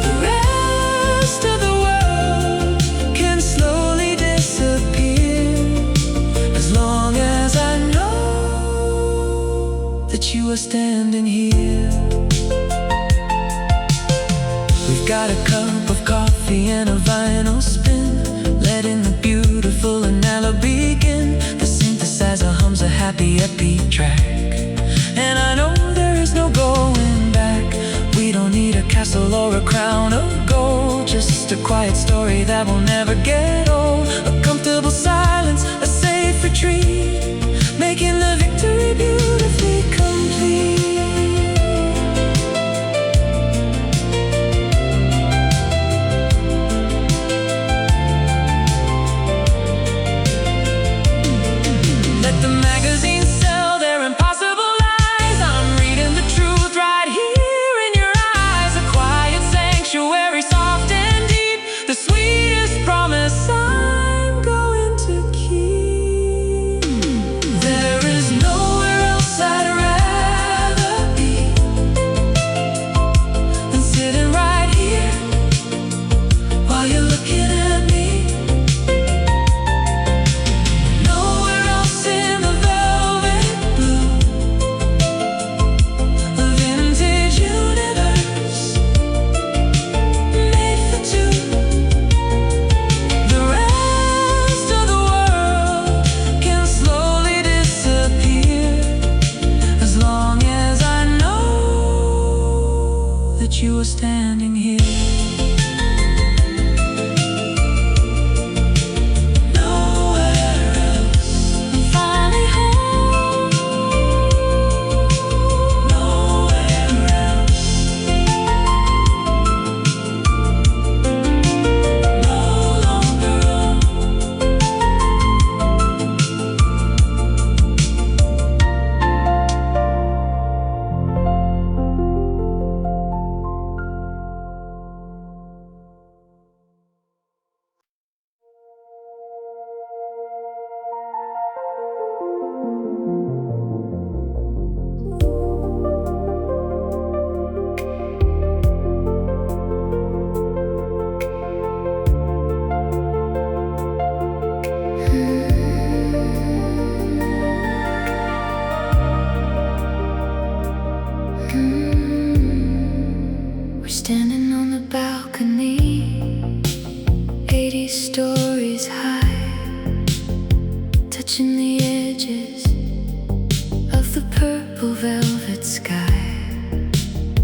The rest of the world can slowly disappear as long as I know that you are standing here. We've got a cup of coffee and a vinyl spin, letting the beautiful analog begin. The synthesizer hums a happy upbeat track, and I know there is no going back. We don't need a castle or a crown of gold, just a quiet story that will never get old. A comfortable silence, a safe retreat, making the victory beautifully complete. Let the magazines sell their impossible lies. I'm reading the truth right here in your eyes. A quiet sanctuary, soft and deep, the sweetest promise I'm going to keep. There is nowhere else I'd rather be than sitting right here while you're looking at me. Nowhere else in the velvet blue, a vintage universe made for two. The rest of the world can slowly disappear as long as I know that you are standing here. Nowhere else. I'm finally home. Nowhere else. No longer alone. We're standing on the balcony, 80 stories high, touching the edges of the purple velvet sky.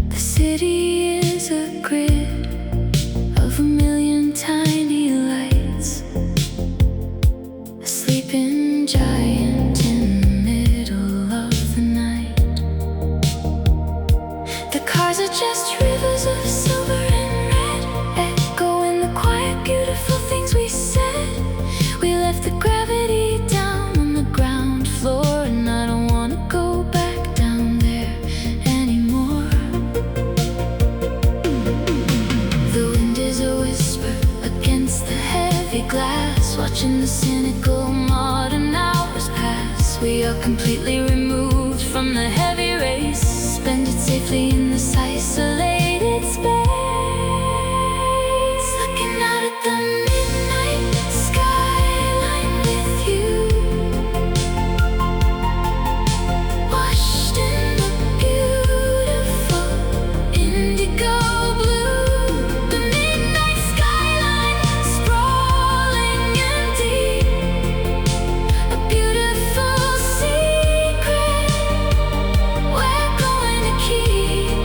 The city is a grid of a million tiny lights, a sleeping giant in the middle of the night. The cars are just rivers of silver and red, echoing the quiet, beautiful things we said. We left the gravity down on the ground floor, and I don't wanna go back down there anymore. The wind is a whisper against the heavy glass, watching the cynical modern hours pass. We are completely removed from the heavy race, suspended safely in this isolated space, looking out at the midnight skyline with you, washed in the beautiful indigo blue. The midnight skyline, sprawling and deep, a beautiful secret we're going to keep.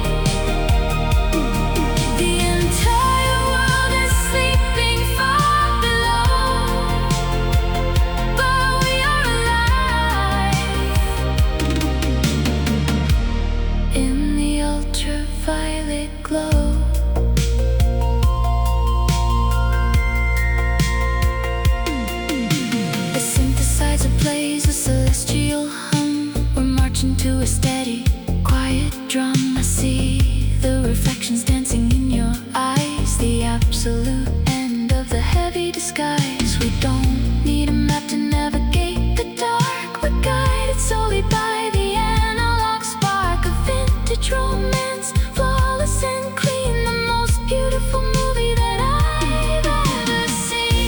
to a steady, quiet drum. I see the reflections dancing in your eyes, the absolute end of the heavy disguise. We don't need a map to navigate the dark. We're guided solely by the analog spark of vintage romance, flawless and clean, the most beautiful movie that I've ever seen.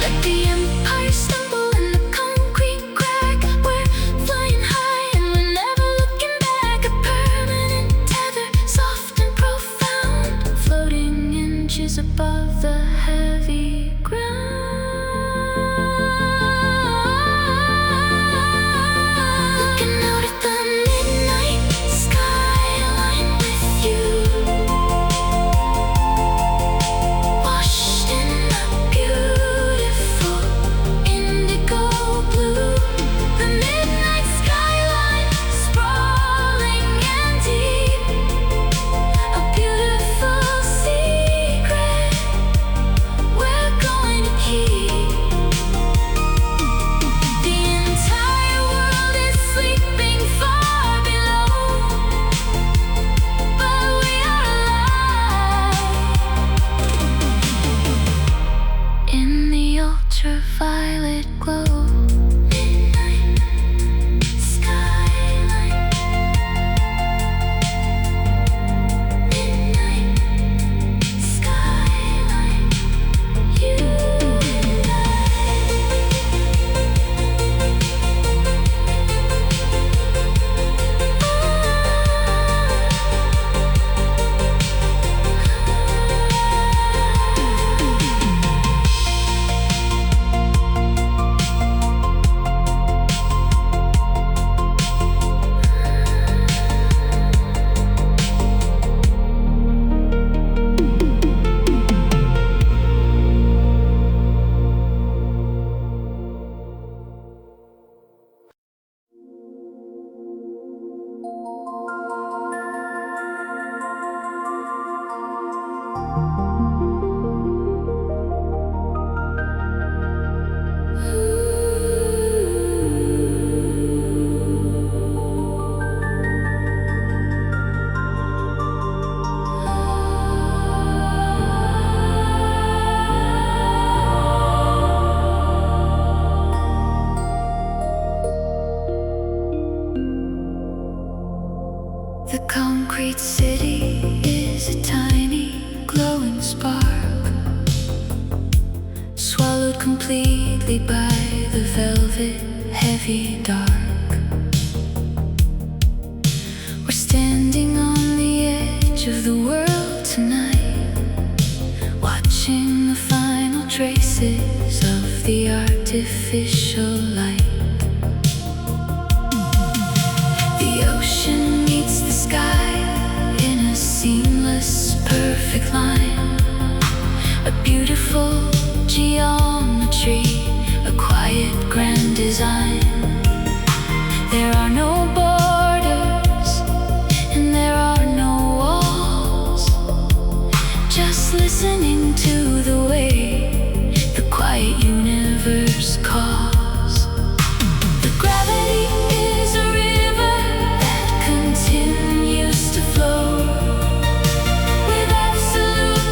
Let the empire stumble in the concrete crack. We're flying high and we're never looking back. A permanent tether, soft and profound, floating inches above the heavy ground. Looking out at the midnight skyline with you, washed in a beautiful indigo blue. The midnight skyline, sprawling and deep, a beautiful secret we're going to keep. The entire world is sleeping far below, but we are alive in the ultraviolet glow. Midnight skyline, midnight skyline, you and I. The concrete city is a tiny glowing spark, swallowed completely by the velvet heavy dark. We're standing on the edge of the world tonight, watching the final traces of the artificial light. The ocean meets the sky in a seamless, perfect line. A beautiful geometry, a quiet, grand design. There are no borders and there are no walls. Just listening to the way the quiet universe calls. The gravity is a river that continues to flow with absolute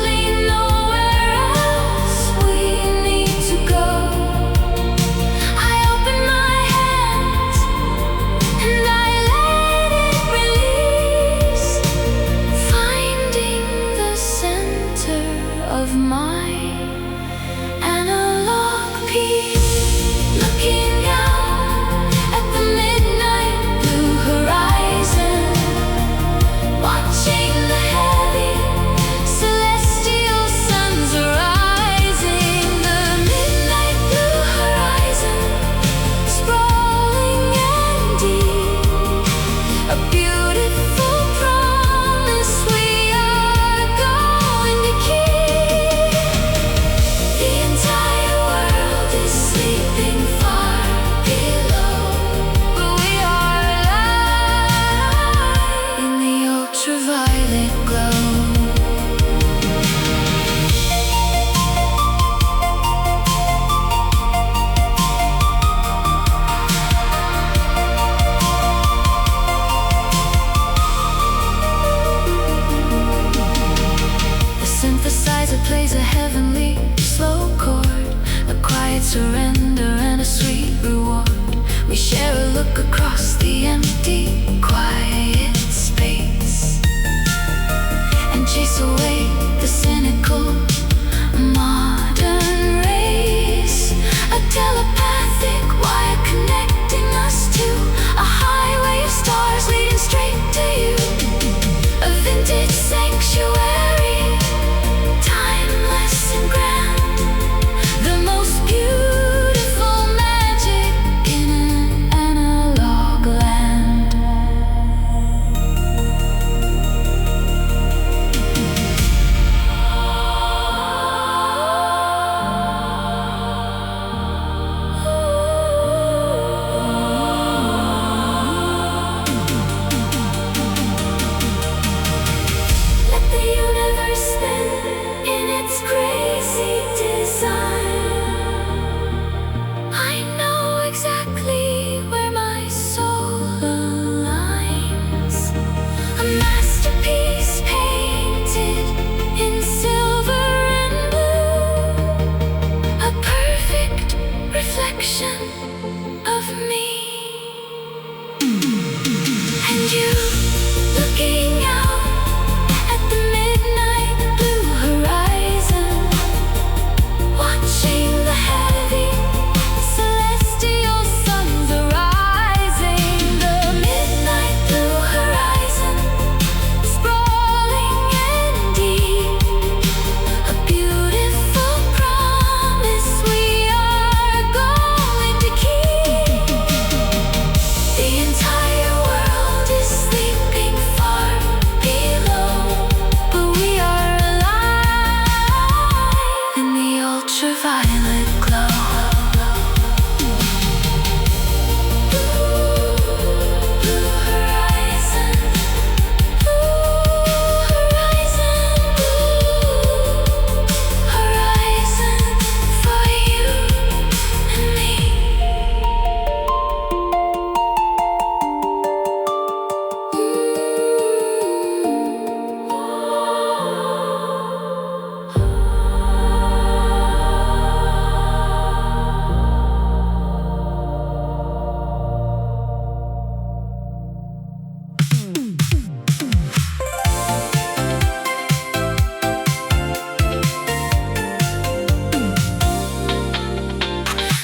find you looking out at the midnight blue horizon, watching the heavy celestial suns arising. The midnight blue horizon, sprawling and deep, a beautiful promise we are going to keep. The entire world is sleeping far below, but we are alive in the ultraviolet glow. Blue horizon, blue horizon for you and me.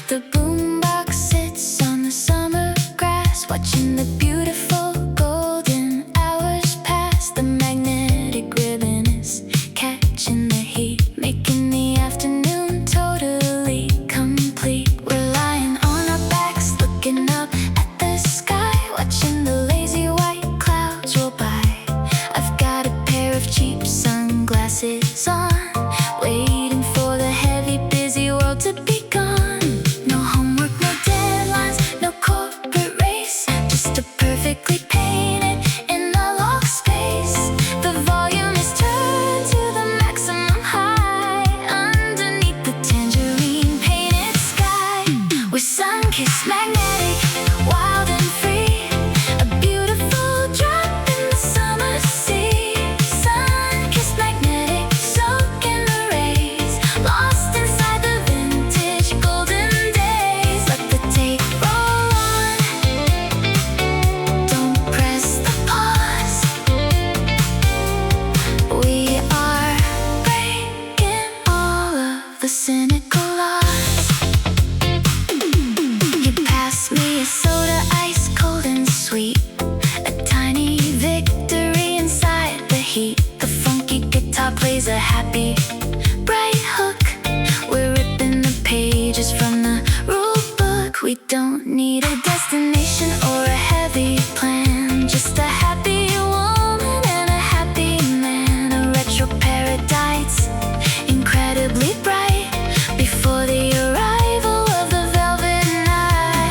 The boombox sits on the summer grass, watching the beautiful golden hours pass. The magnetic ribbon is catching the heat, making the afternoon totally complete. We're lying on our backs, looking up at the sky, watching the lazy white clouds roll by. I've got a pair of cheap sunglasses on, waiting for the heavy, busy world to be gone. No homework, no deadlines, no corporate race, just a perfectly painted analog space. The volume is turned to the maximum high, underneath the tangerine painted sky. We're sun-kissed, magnetic, wild and free, a beautiful drop in the summer sea. Sun-kissed, magnetic, soak in the rays, lost inside the vintage golden days. Let the tape roll on, don't press the pause. We are breaking all of the cynical laws. You pass me a soda, ice cold and sweet, a tiny victory inside the heat. The funky guitar plays a happy, bright hook. We're ripping the pages from the rule book. We don't need a destination or a heavy plan, just a happy woman and a happy man. A retro paradise, incredibly bright, before the arrival of the velvet night.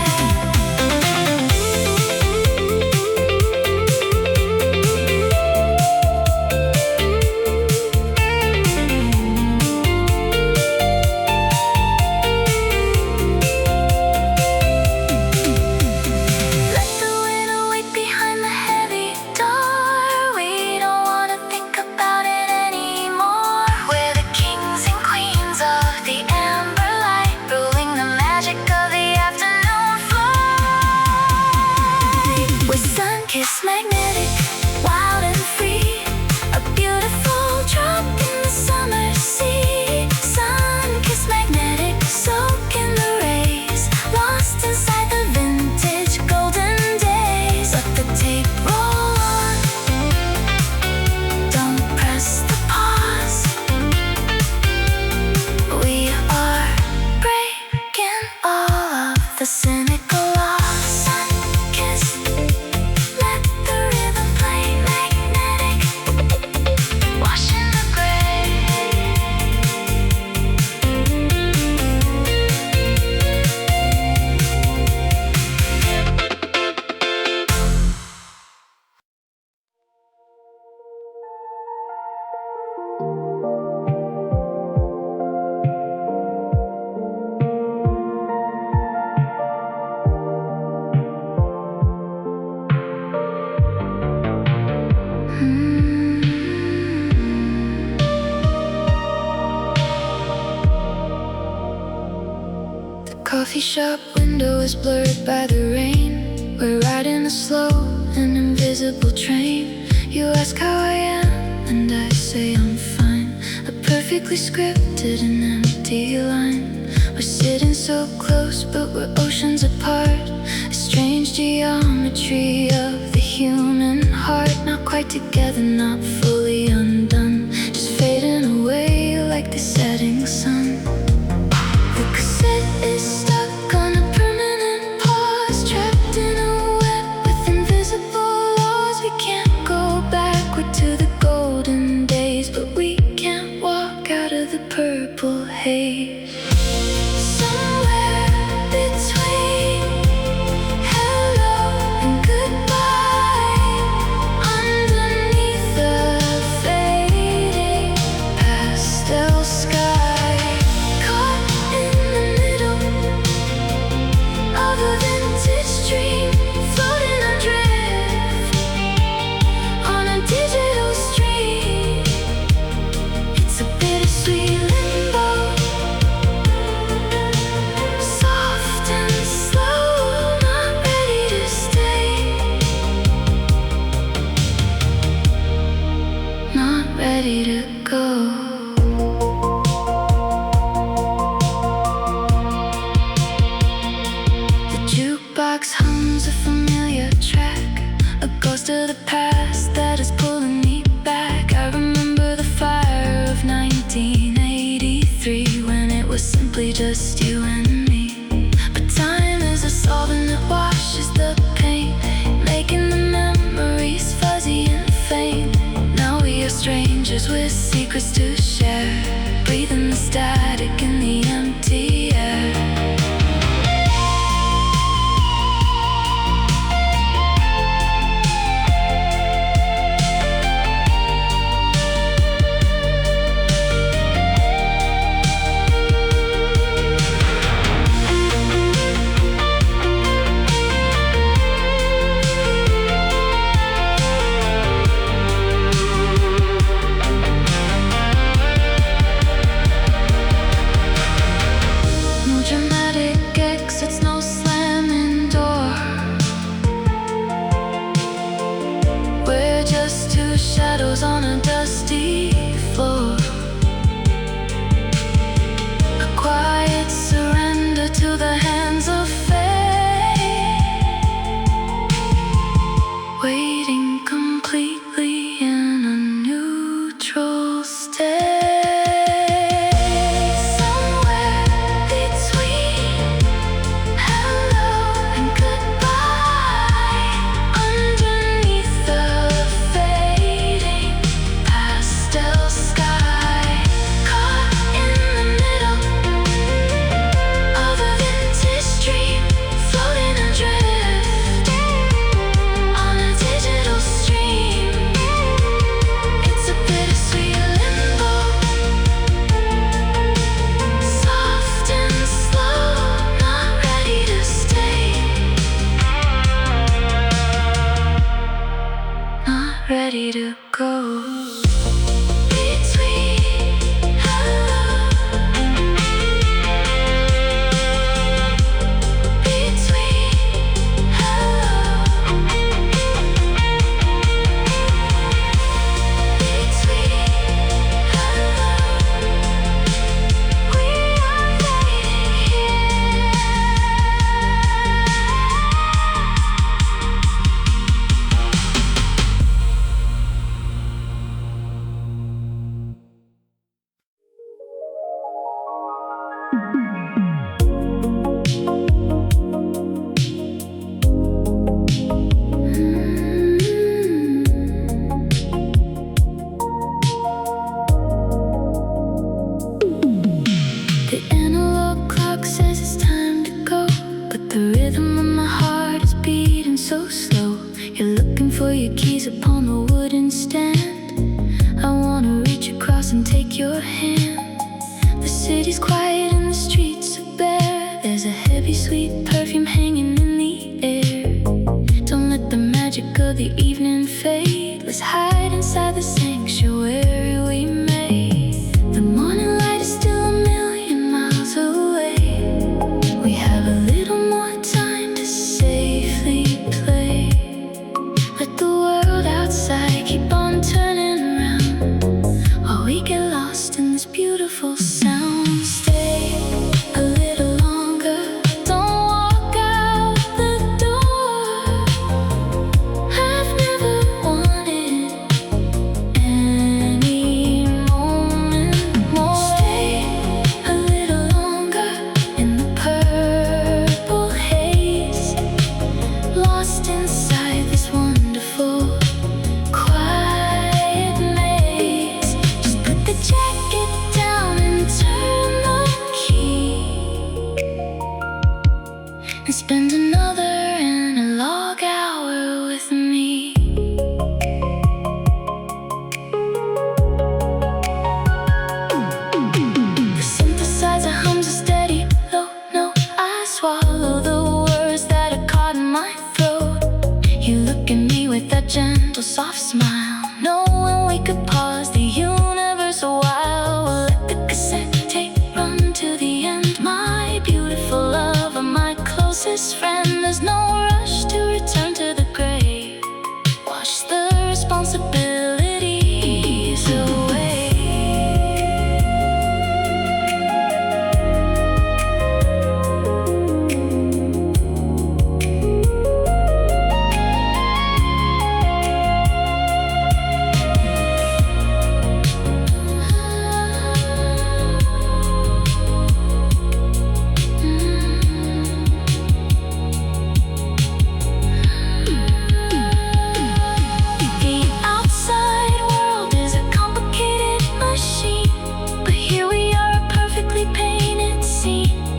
Let the winter wait behind the heavy door. We don't wanna think about it anymore. We're the kings and queens of the amber light, ruling the magic of the afternoon flight. We're sun-kissed, magnetic, wild and free, a beautiful drop in the summer sea. Sun-kissed, magnetic, soak in the rays, lost inside the vintage golden days. Let the tape roll on, don't press the pause. We are breaking all of the cynical laws. Sun-kissed, let the rhythm play, magnetic, washing the gray. Coffee shop window is blurred by the rain. We're riding a slow and invisible ask how I am, and I say I'm fine. A perfectly scripted and empty line. We're sitting so close, but we're oceans apart. A strange geometry of the human heart. Not quite together, not fully undone. Just fading away like the setting sun. The cassette is stuck on a permanent pause. Trapped in a web with invisible laws. We can't go backward to the golden days, but we can't walk out of the purple haze. Somewhere between hello and goodbye, underneath the fading pastel sky, caught in the middle of a vintage dream, floating adrift on a digital stream. It's a bittersweet limbo, soft and slow, not ready to stay, not ready to go. The jukebox hums a familiar track, a ghost of the past that is pulling me back. I remember the fire of 1983, when it was simply just you and me. But time is a solvent that washes the pain, making the memories fuzzy and faint. Now we are strangers with secrets to share, breathing the static in the empty air. No dramatic exits, no slamming door. We're just two shadows on a dusty floor. A quiet surrender to the hands of fate, waiting completely in a neutral state. Somewhere between hello and goodbye, underneath the fading pastel sky, caught in the middle of a vintage dream, floating adrift on a digital stream. It's a bittersweet limbo, soft and slow, not ready to stay, not ready to go. Between hello, between hello, between hello, we are waiting here. The analog clock says it's time to go, but the rhythm of my heart is beating so slow. You're looking for your keys upon the wooden stand. I wanna reach across and take your hand. The city's quiet and the streets are bare. There's a heavy sweet perfume hanging in the air. Don't let the magic of the evening fade. Let's hide inside the sanctuary we made. The morning light is still a million miles away. We have a little more time to safely play. Let the world outside keep on gentle, soft smile, knowing we could pause the universe a while. We'll let the cassette tape run to the end. My beautiful lover, my closest friend. There's no rush to return to the grave. Wash the responsibilities away.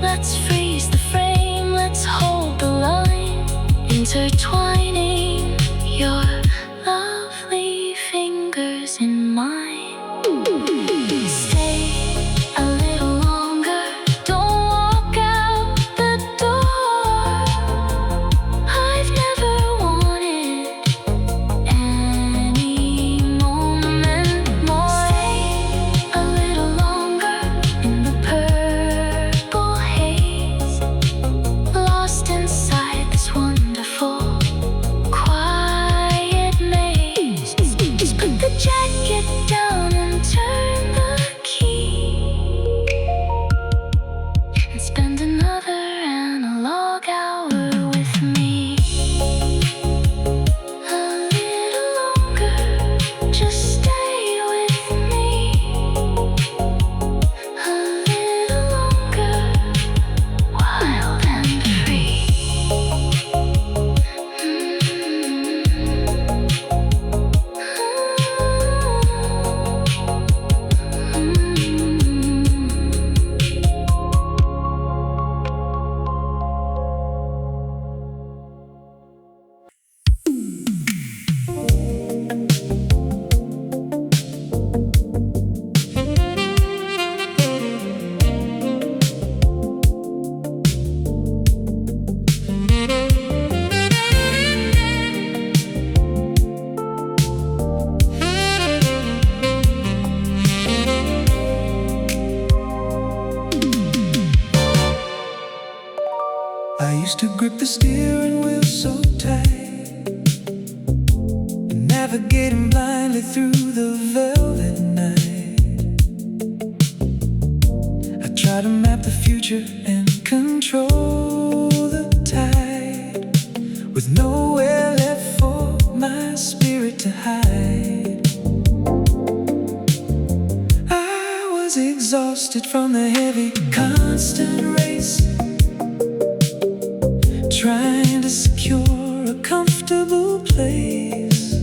Let's freeze the frame, let's hold the line, intertwining your lovely fingers in mine. Stay a little longer, don't walk out the door. I've never wanted any moment more. Stay a little longer in the purple haze, lost inside this wonderful quiet maze. Just put the jacket down and turn the key, and spend another analog hour with me. A little longer, just stay with me. A little longer, wild and free. I used to grip the steering wheel so tight, navigating blindly through the velvet night. I tried to map the future and control the tide, with nowhere left for my spirit to hide. I was exhausted from the heavy, constant race, trying to secure a comfortable place.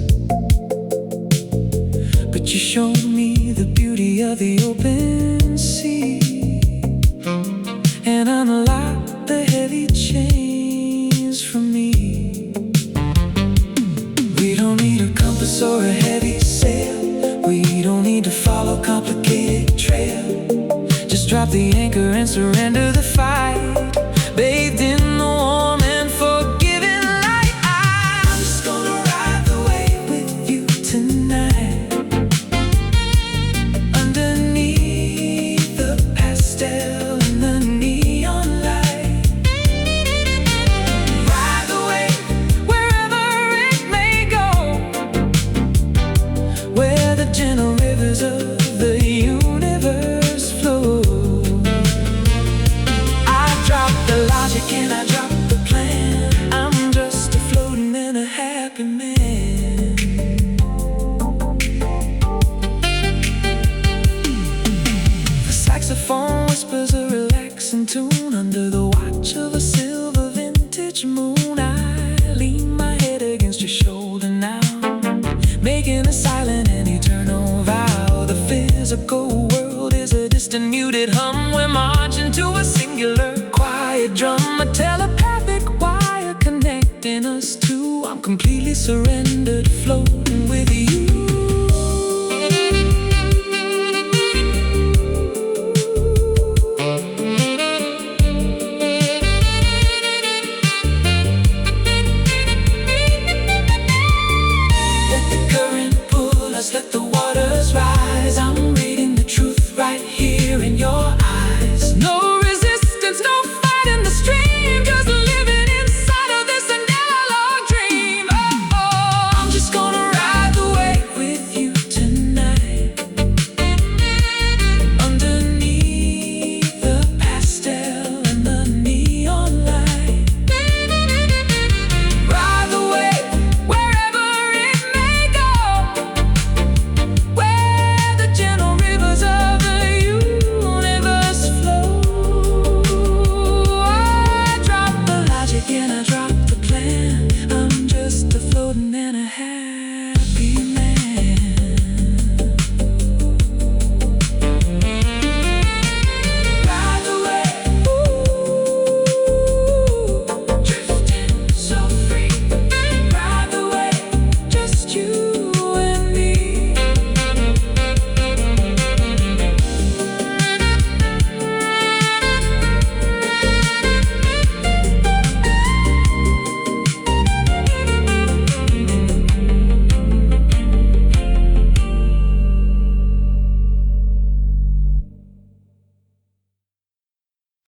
But you showed me the beauty of the open sea, and unlocked the heavy chains from me. We don't need a compass or a heavy sail, we don't need to follow a complicated trail. Just drop the anchor and surrender the fight, bathed in the warm and forgiving light. I'm just gonna ride the wave with you tonight, underneath the pastel and the neon light. Ride the wave wherever it may go, where the gentle rivers of the universe flow. I drop the logic and I drop the plan, I'm just a floating and a happy man. The saxophone whispers a relaxing tune under the watch of a silver vintage moon. I lean my head against your shoulder now, making a silent and eternal vow. The physical world is a distant muted hum, we're marching to a singular quiet drum, a telepathic wire connecting us two. I'm completely surrendered, floating with you. let the